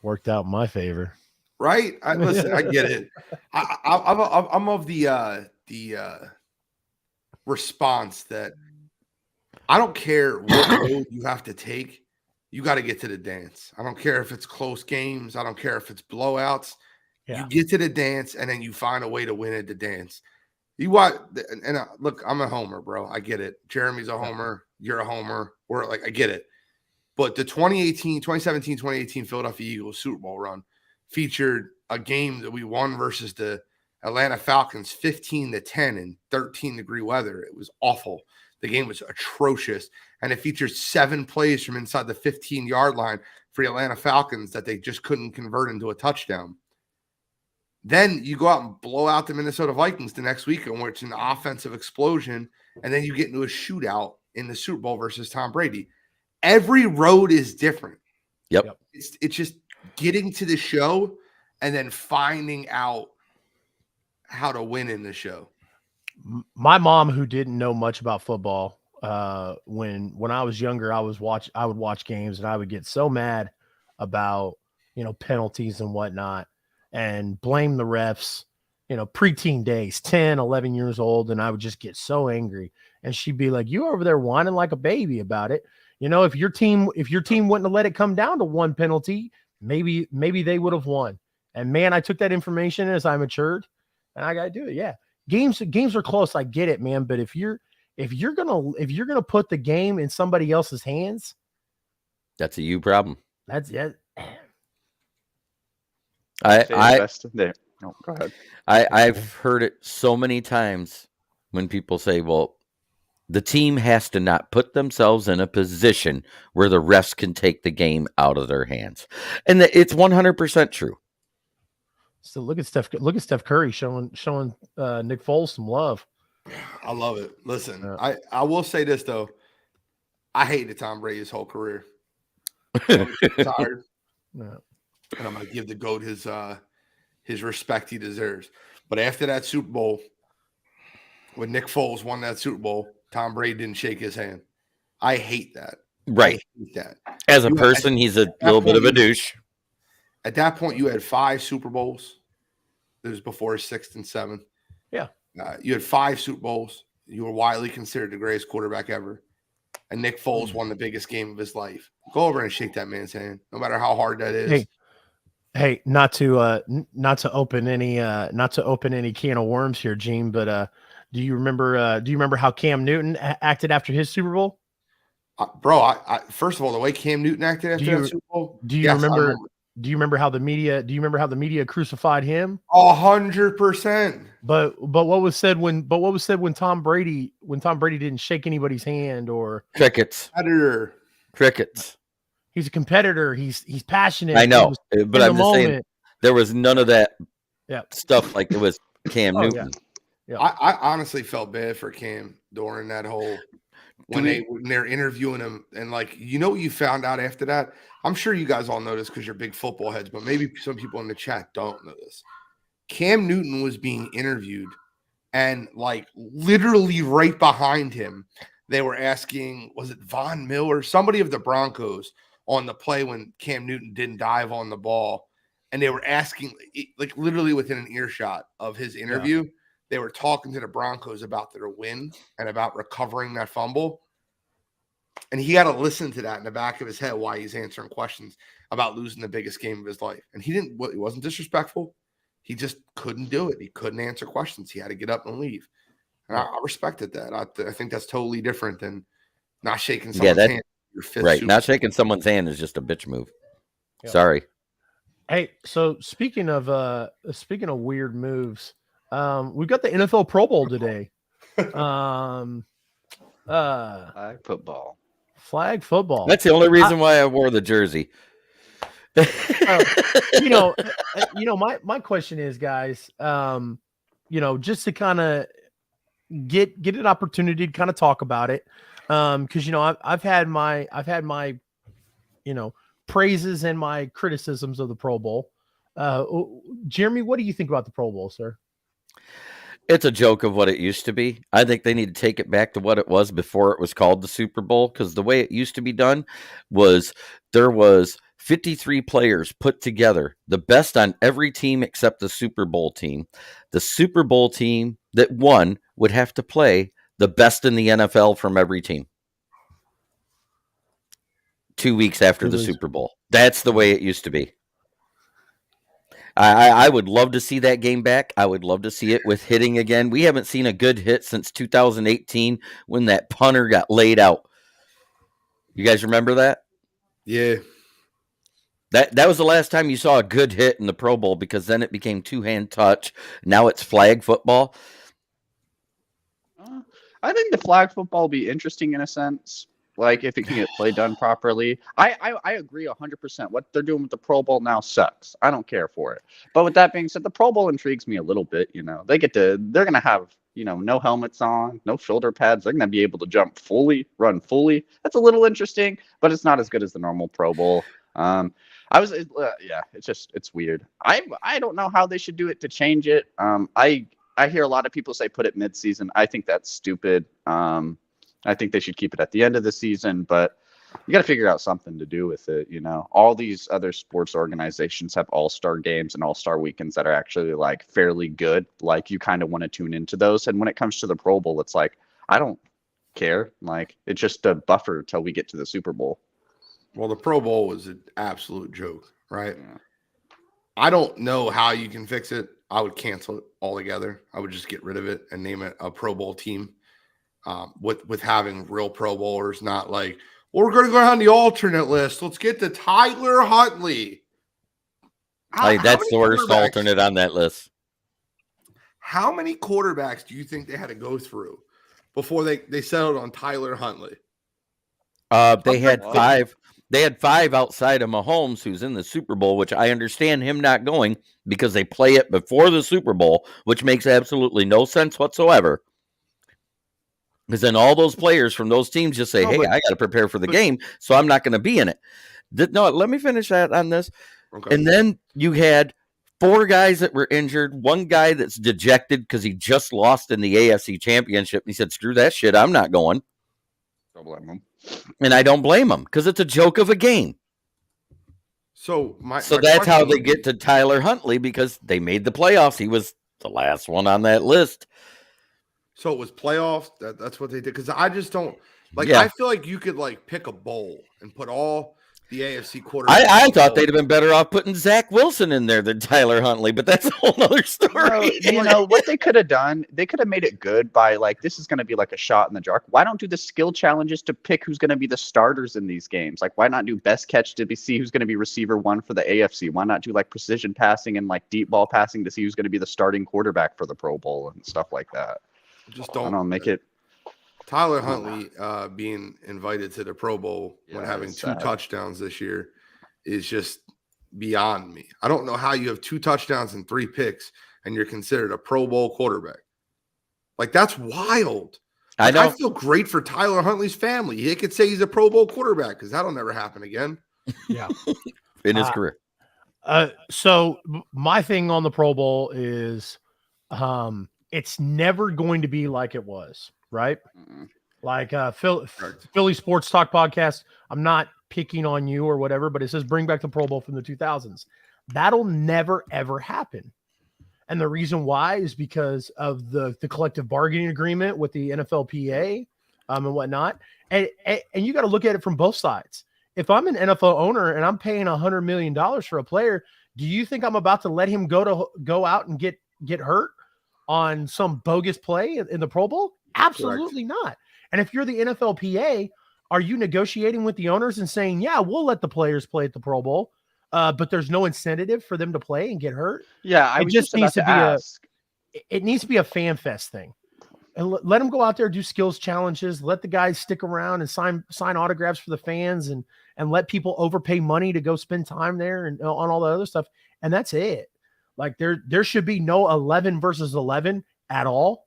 worked out in my favor. Right. Listen, I get it. I'm of the response that I don't care what road you have to take. You got to get to the dance. I don't care if it's close games. I don't care if it's blowouts. Yeah. You get to the dance, and then you find a way to win at the dance. You want, and look, I'm a homer, bro. I get it. Jeremy's a homer. You're a homer. We're like, I get it. But the 2017-2018 Philadelphia Eagles Super Bowl run featured a game that we won versus the Atlanta Falcons 15-10 in 13-degree weather. It was awful. The game was atrocious. And it featured 7 plays from inside the 15-yard line for the Atlanta Falcons that they just couldn't convert into a touchdown. Then you go out and blow out the Minnesota Vikings the next week, in which it's an offensive explosion, and then you get into a shootout in the Super Bowl versus Tom Brady. Every road is different. Yep. It's just getting to the show and then finding out how to win in the show. My mom, who didn't know much about football, when I was younger, I would watch games, and I would get so mad about, penalties and whatnot, and blame the refs, preteen days, 10, 11 years old. And I would just get so angry. And she'd be like, you over there whining like a baby about it. If your team wouldn't have let it come down to one penalty, maybe they would have won. And man, I took that information as I matured, and I got to do it. Yeah. Games are close. I get it, man. But if you're going to put the game in somebody else's hands, that's a you problem. That's it. Go ahead. I've heard it so many times when people say, well, the team has to not put themselves in a position where the refs can take the game out of their hands. And it's 100% true. So look at Steph Curry showing Nick Foles some love. I love it. Listen, I will say this though. I hated Tom Brady's whole career. I'm tired. Yeah. And I'm going to give the GOAT his respect he deserves. But after that Super Bowl, when Nick Foles won that Super Bowl, Tom Brady didn't shake his hand. I hate that. Right. I hate that. As a person, he's a little bit of a douche. At that point, you had 5 Super Bowls. It was before his 6th and 7th. Yeah. You had 5 Super Bowls. You were widely considered the greatest quarterback ever. And Nick Foles won the biggest game of his life. Go over and shake that man's hand, no matter how hard that is. Hey, not to open any can of worms here, Gene, but do you remember how Cam Newton acted after his Super Bowl? Bro, I first of all, the way Cam Newton acted after that Super Bowl. Do you remember how the media crucified him? 100%. But what was said when Tom Brady didn't shake anybody's hand or crickets. Crickets. He's a competitor. He's passionate. I know, but I'm just saying there was none of that stuff like it was Cam Newton. Yeah. I honestly felt bad for Cam during that whole when they're interviewing him, and what you found out after that. I'm sure you guys all know this because you're big football heads, but maybe some people in the chat don't know this. Cam Newton was being interviewed, and literally right behind him, they were asking, was it Von Miller, somebody of the Broncos, on the play when Cam Newton didn't dive on the ball, and they were asking, literally within an earshot of his interview. Yeah. They were talking to the Broncos about their win and about recovering that fumble. And he had to listen to that in the back of his head while he's answering questions about losing the biggest game of his life. And he wasn't disrespectful. He just couldn't do it. He couldn't answer questions. He had to get up and leave. And I respected that. I think that's totally different than not shaking someone's hand. Your fifth right. Super Not Bowl. shaking someone's hand is just a bitch move. Yep. Sorry. Hey, so speaking of weird moves, we've got the NFL Pro Bowl today. Flag football. Flag football. That's the only reason why I wore the jersey. My question is, guys, just to kind of get an opportunity to kind of talk about it, because I've had my praises and my criticisms of the Pro Bowl. Jeremy, what do you think about the Pro Bowl, sir? It's a joke of what it used to be. I think they need to take it back to what it was before it was called the Super Bowl, because the way it used to be done was there was 53 players put together, the best on every team except the Super Bowl team. The Super Bowl team that won would have to play the best in the NFL from every team 2 weeks after the Super Bowl. That's the way it used to be. I would love to see that game back. I would love to see it with hitting again. We haven't seen a good hit since 2018 when that punter got laid out. You guys remember that? Yeah. That was the last time you saw a good hit in the Pro Bowl, because then it became two-hand touch. Now it's flag football. I think the flag football will be interesting in a sense. Like, if it can get played done properly. I agree 100%. What they're doing with the Pro Bowl now sucks. I don't care for it. But with that being said, the Pro Bowl intrigues me a little bit. They're going to have, no helmets on, no shoulder pads. They're going to be able to jump fully, run fully. That's a little interesting, but it's not as good as the normal Pro Bowl. It's weird. I don't know how they should do it to change it. I hear a lot of people say put it mid-season. I think that's stupid. I think they should keep it at the end of the season, but you got to figure out something to do with it. All these other sports organizations have all-star games and all-star weekends that are actually like fairly good. Like, you kind of want to tune into those. And when it comes to the Pro Bowl, it's like, I don't care. Like, it's just a buffer until we get to the Super Bowl. Well, the Pro Bowl was an absolute joke, right? Yeah. I don't know how you can fix it. I would cancel it altogether. I would just get rid of it and name it a Pro Bowl team. With having real Pro Bowlers, not like, well, we're going to go down the alternate list. Let's get to Tyler Huntley. That's the worst alternate on that list. How many quarterbacks do you think they had to go through before they settled on Tyler Huntley? They had five. They had five outside of Mahomes, who's in the Super Bowl, which I understand him not going because they play it before the Super Bowl, which makes absolutely no sense whatsoever. Because then all those players from those teams just say, I got to prepare for the game, so I'm not going to be in it. No, let me finish that on this. Okay. And then you had four guys that were injured, one guy that's dejected because he just lost in the AFC Championship. And he said, screw that shit, I'm not going. Don't blame him. And I don't blame him because it's a joke of a game. So that's how they get to Tyler Huntley, because they made the playoffs. He was the last one on that list. So it was playoffs. That's what they did. Because I just don't like. Yeah. I feel like you could like pick a bowl and put all the AFC quarterbacks. I thought they'd have been better off putting Zach Wilson in there than Tyler Huntley, but that's a whole other story. What they could have done? They could have made it good by like, this is going to be like a shot in the dark. Why don't do the skill challenges to pick who's going to be the starters in these games? Like, why not do best catch to see who's going to be receiver one for the AFC? Why not do like precision passing and like deep ball passing to see who's going to be the starting quarterback for the Pro Bowl and stuff like that? Just don't make it. Tyler Huntley being invited to the Pro Bowl when having two touchdowns this year is just beyond me. I don't know how you have 2 touchdowns and 3 picks and you're considered a Pro Bowl quarterback. Like, that's wild. Like, I feel great for Tyler Huntley's family. He could say he's a Pro Bowl quarterback because that'll never happen again. Yeah. In his career. So my thing on the Pro Bowl is it's never going to be like it was, right? Mm-hmm. Like Philly Sports Talk podcast. I'm not picking on you or whatever, but it says bring back the Pro Bowl from the 2000s. That'll never, ever happen. And the reason why is because of the collective bargaining agreement with the NFLPA and whatnot. And you got to look at it from both sides. If I'm an NFL owner and I'm paying $100 million for a player, do you think I'm about to let him go out and get hurt? on some bogus play in the Pro Bowl? Absolutely not. And if you're the NFLPA, are you negotiating with the owners and saying, yeah, we'll let the players play at the Pro Bowl, but there's no incentive for them to play and get hurt? Yeah, I It was just just about needs to to be ask. it needs to be a fan fest thing. And let them go out there, do skills challenges, let the guys stick around and sign autographs for the fans, and let people overpay money to go spend time there and on all the other stuff. And that's it. Like there should be no 11 versus 11 at all.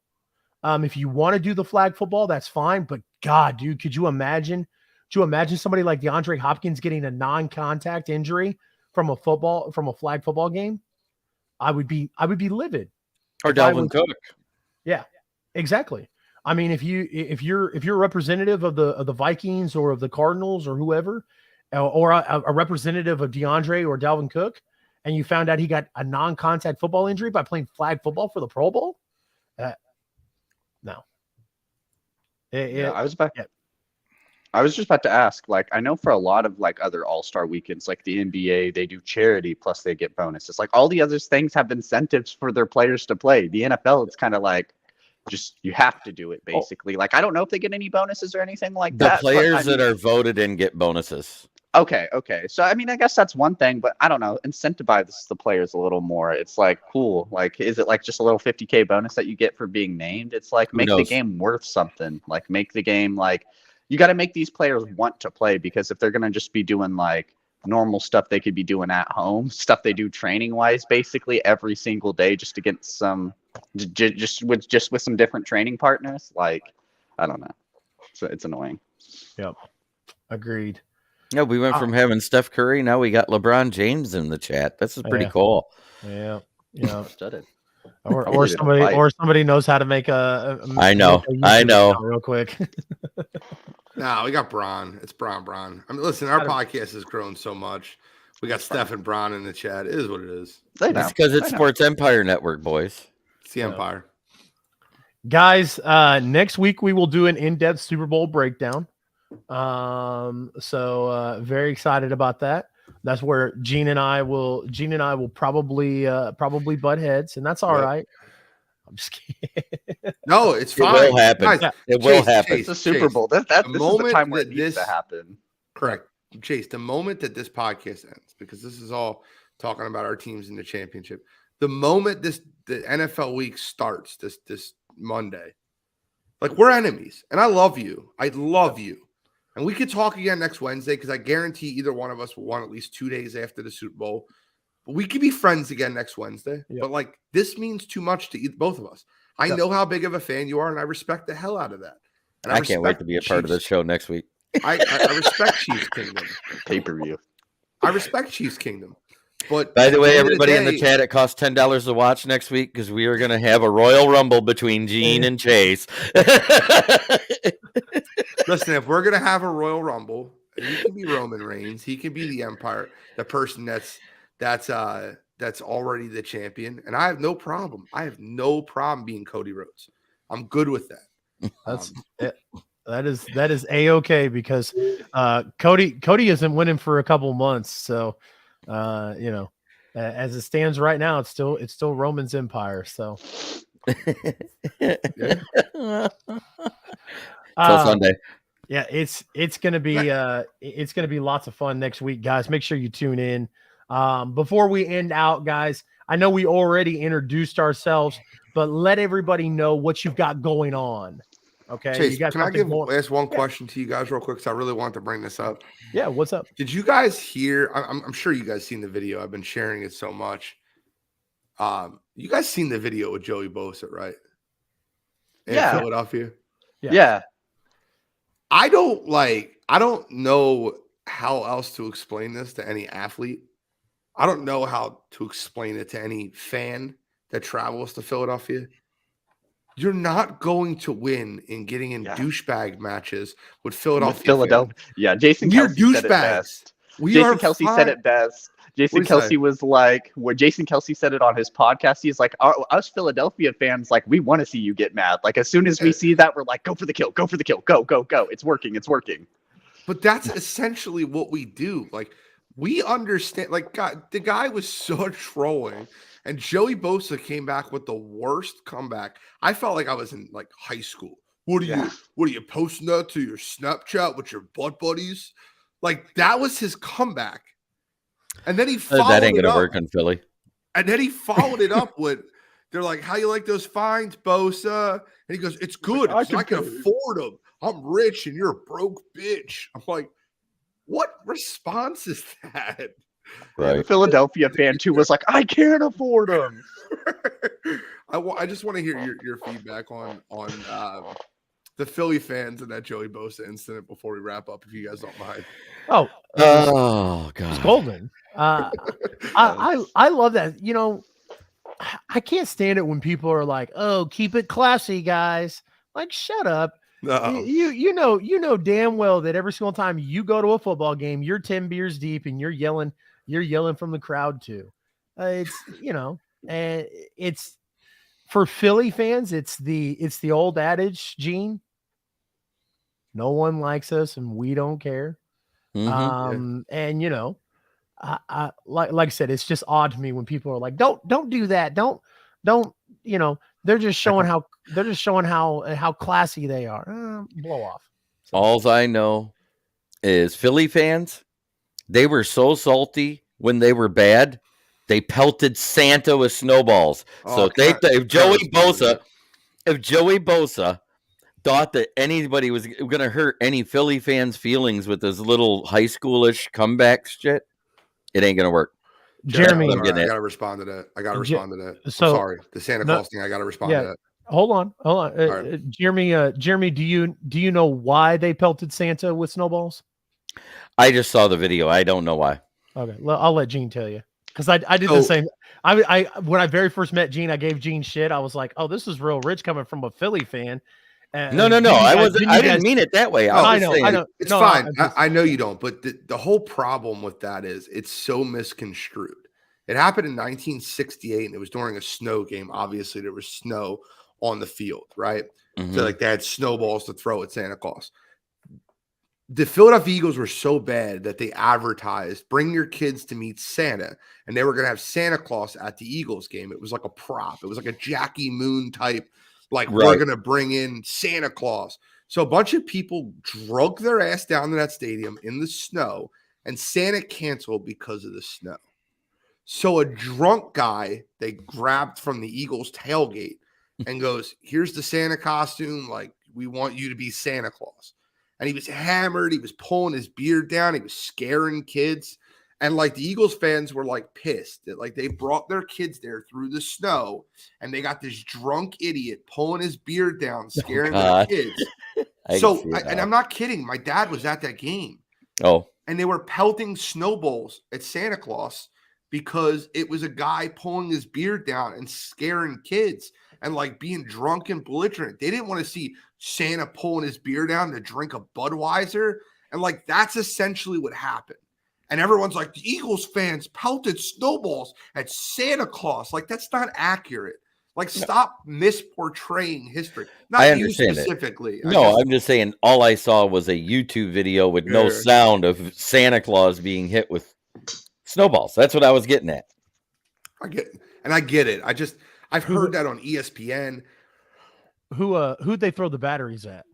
If you want to do the flag football, that's fine. But God, dude, could you imagine somebody like DeAndre Hopkins getting a non-contact injury from a flag football game? I would be livid. Or Dalvin Cook. Yeah, exactly. I mean, if you're a representative of the Vikings or of the Cardinals or whoever, or a representative of DeAndre or Dalvin Cook, and you found out he got a non-contact football injury by playing flag football for the Pro Bowl, no. I was just about to ask, like, I know for a lot of like other all-star weekends, like the NBA, they do charity plus they get bonuses. Like all the other things have incentives for their players to play. The NFL, it's kind of like just you have to do it basically. Like I don't know if they get any bonuses or anything like that. The players that are voted in get bonuses. Okay. So I mean, I guess that's one thing, but I don't know. Incentivize the players a little more. It's like cool. Like, is it like just a little $50K bonus that you get for being named? It's like make the game worth something. Like make the game like. You got to make these players want to play, because if they're going to just be doing like normal stuff they could be doing at home, stuff they do training wise, basically every single day just to get some, just with some different training partners. Like, I don't know. So it's annoying. Yep. Agreed. Yeah. We went from having Steph Curry. Now we got LeBron James in the chat. This is pretty cool. Yeah. Studded. Or somebody knows how to make a I know real quick. No, we got Bron. It's Bron. I mean, listen, our podcast has grown so much. We got Steph and Bron in the chat. It is what it is. It's because it's Sports Empire Network, boys. It's the Empire. Guys, next week we will do an in-depth Super Bowl breakdown. So very excited about that. That's where Gene and I will probably butt heads, and that's all right. I'm just kidding. No, it's fine. It will happen. Guys, it will happen. It's a Super Bowl. This is the time where it needs to happen. Correct. Chase, the moment that this podcast ends, because this is all talking about our teams in the championship, the moment the NFL week starts this Monday, like we're enemies. And I love you. And we could talk again next Wednesday, because I guarantee either one of us will want at least 2 days after the Super Bowl. But we could be friends again next Wednesday. Yep. But like this means too much to both of us. I know how big of a fan you are, and I respect the hell out of that. And I can't wait to be a part of this show next week. I respect Chiefs Kingdom. Pay-per-view. I respect Chiefs Kingdom. But by the way, everybody in the chat, it costs $10 to watch next week, because we are going to have a Royal Rumble between Gene and Chase. Listen, if we're going to have a Royal Rumble, he can be Roman Reigns. He can be the Empire, the person that's already the champion. And I have no problem. Being Cody Rhodes. I'm good with that. That's it. That is A-okay, because Cody isn't winning for a couple months. So, as it stands right now, it's still Roman's empire. So, Till Sunday. Yeah, it's gonna be lots of fun next week, guys. Make sure you tune in. Before we end out, guys, I know we already introduced ourselves, but let everybody know what you've got going on. Okay, Chase, can I ask one question to you guys real quick? Because I really want to bring this up. Yeah, what's up? Did you guys hear? I'm sure you guys seen the video. I've been sharing it so much. You guys seen the video with Joey Bosa, right? In Philadelphia. Yeah. I don't know how else to explain this to any athlete. I don't know how to explain it to any fan that travels to Philadelphia. You're not going to win in getting in douchebag matches with Philadelphia. Yeah, Jason Kelce said it best. Jason Kelce said it best. Jason Kelce was like, where Jason Kelce said it on his podcast, he's like, us Philadelphia fans, like, we want to see you get mad. Like, as soon as we see that, we're like, go for the kill, go. It's working. But that's essentially what we do. Like, We understand. Like, God, the guy was so trolling, and Joey Bosa came back with the worst comeback. I felt like I was in like high school. What are you posting that to your Snapchat with your butt buddies? Like, that was his comeback. And then he followed that ain't it gonna up. work on Philly. And then he followed it up with, they're like, how you like those fines, Bosa? And he goes, it's good. I can afford them. I'm rich and you're a broke bitch. I'm like, what response is that? Right. The Philadelphia fan too was like, I can't afford them. I just want to hear your feedback on the Philly fans and that Joey Bosa incident before we wrap up, if you guys don't mind. Oh, Oh it's God. golden. I love that. You know, I can't stand it when people are like, "Oh, keep it classy, guys." Like, shut up. No. You know damn well that every single time you go to a football game, you're 10 beers deep and you're yelling from the crowd too. It's, you know, and it's for Philly fans, it's the old adage, Gene. No one likes us and we don't care. And you know, I like I said, it's just odd to me when people are like, don't do that. Don't, you know, they're just showing how classy they are. Blow off. So. Alls I know is Philly fans, they were so salty when they were bad, they pelted Santa with snowballs. So if Joey Bosa thought that anybody was going to hurt any Philly fans' feelings with this little high schoolish comeback shit, it ain't going to work. Jeremy, I got to respond to that. So, sorry. The Santa Claus thing, I got to respond to that. Hold on. Right. Jeremy, do you know why they pelted Santa with snowballs? I just saw the video. I don't know why. Okay, I'll let Gene tell you, because I did the same. I when I very first met Gene, I gave Gene shit. I was like, "Oh, this is real rich coming from a Philly fan." No. I didn't mean it that way. I know. It's fine. I know you don't, but the whole problem with that is it's so misconstrued. It happened in 1968, and it was during a snow game. Obviously, there was snow on the field, right? Mm-hmm. So like they had snowballs to throw at Santa Claus. The Philadelphia Eagles were so bad that they advertised, bring your kids to meet Santa. And they were going to have Santa Claus at the Eagles game. It was like a prop. It was like a Jackie Moon type, like, right, we're going to bring in Santa Claus. So a bunch of people drug their ass down to that stadium in the snow, and Santa canceled because of the snow. So a drunk guy they grabbed from the Eagles tailgate and goes, here's the Santa costume. Like, we want you to be Santa Claus. And he was hammered. He was pulling his beard down. He was scaring kids. And like the Eagles fans were like pissed that like they brought their kids there through the snow and they got this drunk idiot pulling his beard down, scaring their kids. And I'm not kidding. My dad was at that game. Oh. And they were pelting snowballs at Santa Claus because it was a guy pulling his beard down and scaring kids and like being drunk and belligerent. They didn't want to see Santa pulling his beard down to drink a Budweiser. And like, that's essentially what happened. And everyone's like, the Eagles fans pelted snowballs at Santa Claus. Like, that's not accurate. Like, stop misportraying history. Not I you understand specifically. No, I'm just saying all I saw was a YouTube video with no sound of Santa Claus being hit with snowballs. That's what I was getting at. I get it. I've heard that on ESPN. Who'd they throw the batteries at?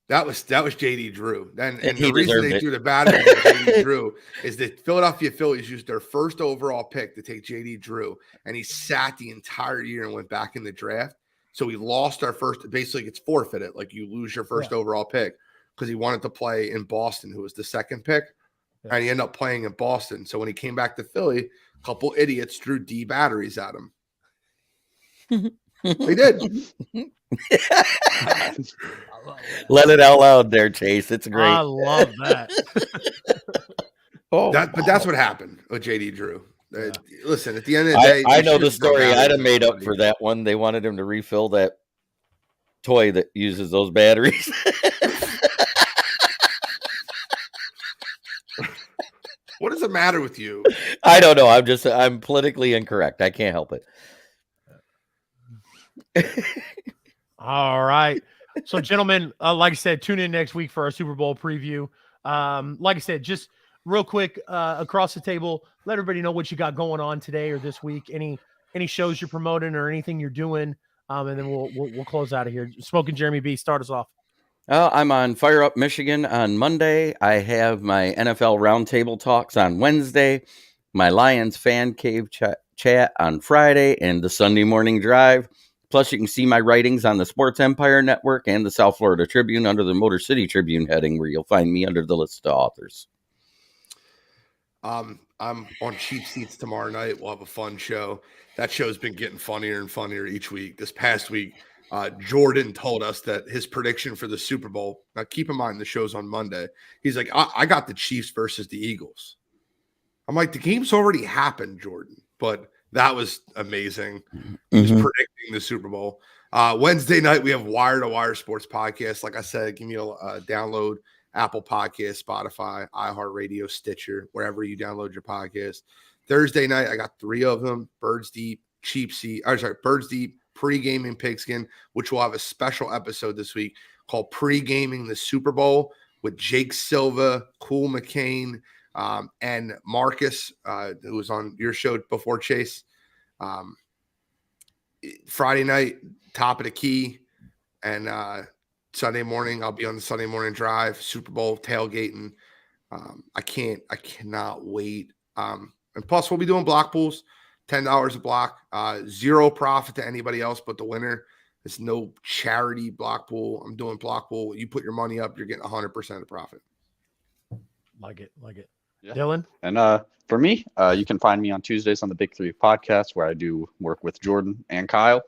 That was JD Drew. And the reason they threw the batteries at JD Drew is that Philadelphia Phillies used their first overall pick to take JD Drew, and he sat the entire year and went back in the draft. So he lost our first. Basically, it's forfeited. Like, you lose your first overall pick because he wanted to play in Boston, who was the second pick, and he ended up playing in Boston. So when he came back to Philly, a couple idiots threw D batteries at him. They did. Let it out loud there, Chase. It's great. I love that. But that's what happened with JD Drew. Listen, at the end of the day, I know the story. I'd have made up for that one. They wanted him to refill that toy that uses those batteries. What does it matter with you? I don't know. I'm politically incorrect. I can't help it. All right. So, gentlemen, like I said, tune in next week for our Super Bowl preview. Like I said, just real quick, across the table, let everybody know what you got going on today or this week. Any shows you're promoting or anything you're doing, and then we'll close out of here. Smoking Jeremy B, start us off. I'm on Fire Up Michigan on Monday. I have my NFL Roundtable Talks on Wednesday, my Lions Fan Cave chat on Friday, and the Sunday Morning Drive. Plus, you can see my writings on the Sports Empire Network and the South Florida Tribune under the Motor City Tribune heading, where you'll find me under the list of authors. I'm on Cheap Seats tomorrow night. We'll have a fun show. That show's been getting funnier and funnier each week. This past week, Jordan told us that his prediction for the Super Bowl, now keep in mind the show's on Monday. He's like, I got the Chiefs versus the Eagles. I'm like, the game's already happened, Jordan. But that was amazing. He's predicting the Super Bowl. Wednesday night, we have Wire to Wire Sports Podcast. Like I said, give me a download. Apple Podcast, Spotify, iHeartRadio, Stitcher, wherever you download your podcast. Thursday night, I got 3 of them. Birds Deep, Birds Deep, Pre-Gaming Pigskin, which will have a special episode this week called Pre-Gaming the Super Bowl with Jake Silva, Cool McCain, and Marcus, who was on your show before, Chase. Friday night, Top of the Key, and Sunday morning, I'll be on the Sunday Morning Drive, Super Bowl tailgating. I cannot wait. And plus, we'll be doing block pools, $10 a block, 0 profit to anybody else but the winner. It's no charity block pool. I'm doing block pool. You put your money up, you're getting 100% of profit. Like it. Yeah. Dylan? And for me, you can find me on Tuesdays on the Big Three podcast, where I do work with Jordan and Kyle.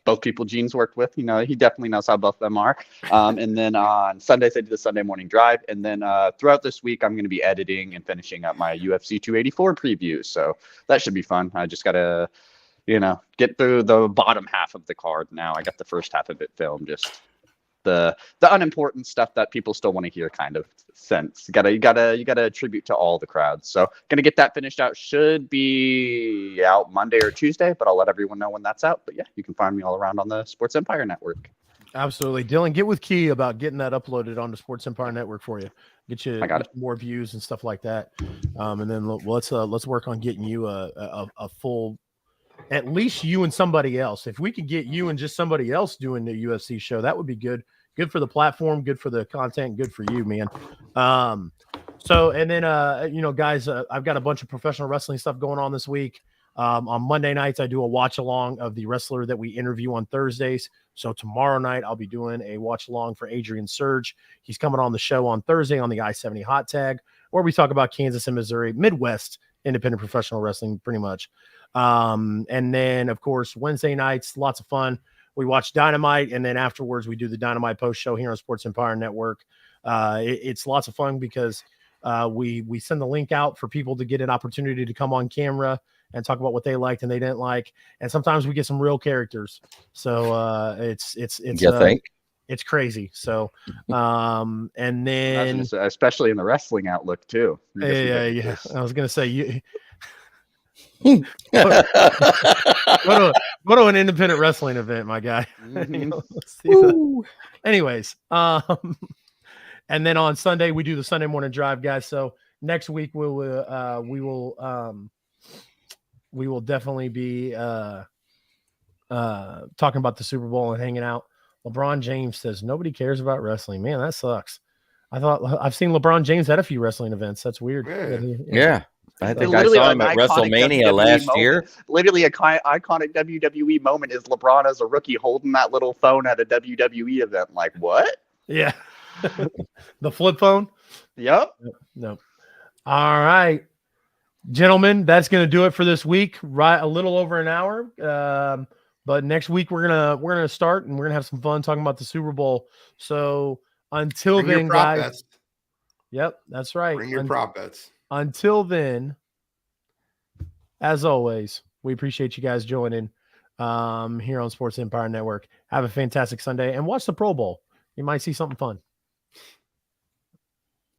Both people Gene's worked with. You know, he definitely knows how both of them are. And then on Sundays, I do the Sunday Morning Drive. And then throughout this week, I'm going to be editing and finishing up my UFC 284 previews. So that should be fun. I just got to, get through the bottom half of the card now. I got the first half of it filmed, just the unimportant stuff that people still want to hear kind of sense. You gotta attribute to all the crowds. So gonna get that finished out. Should be out Monday or Tuesday, but I'll let everyone know when that's out. But yeah, you can find me all around on the Sports Empire Network. Absolutely. Dylan, get with Key about getting that uploaded on the Sports Empire Network for you. Get you more views and stuff like that. And then let's work on getting you a full, at least you and somebody else. If we could get you and just somebody else doing the UFC show, that would be good. Good for the platform, good for the content, good for you, man. So, and then, guys, I've got a bunch of professional wrestling stuff going on this week. On Monday nights, I do a watch along of the wrestler that we interview on Thursdays. So tomorrow night, I'll be doing a watch along for Adrian Surge. He's coming on the show on Thursday on the I-70 Hot Tag, where we talk about Kansas and Missouri, Midwest independent professional wrestling, pretty much. And then, of course, Wednesday nights, lots of fun. We watch Dynamite, and then afterwards we do the Dynamite post show here on Sports Empire Network. It's lots of fun because we send the link out for people to get an opportunity to come on camera and talk about what they liked and they didn't like. And sometimes we get some real characters. So it's crazy. So and then especially in the wrestling outlook too. Yeah. I was gonna say you. What an independent wrestling event, my guy. Anyways, and then on Sunday we do the Sunday Morning Drive, guys. So next week we will definitely be talking about the Super Bowl and hanging out. LeBron James says nobody cares about wrestling. Man, that sucks. I've seen LeBron James at a few wrestling events. That's weird. Yeah. I think I saw him at WrestleMania last year. Literally, an iconic WWE moment is LeBron as a rookie holding that little phone at a WWE event. Like, what? Yeah. The flip phone? Yep. No. All right. Gentlemen, that's going to do it for this week. Right, a little over an hour. But next week we're gonna start and we're gonna have some fun talking about the Super Bowl. So until then, guys. Bets. Yep, that's right. Bring your prop bets. Until then, as always, we appreciate you guys joining here on Sports Empire Network. Have a fantastic Sunday and watch the Pro Bowl. You might see something fun.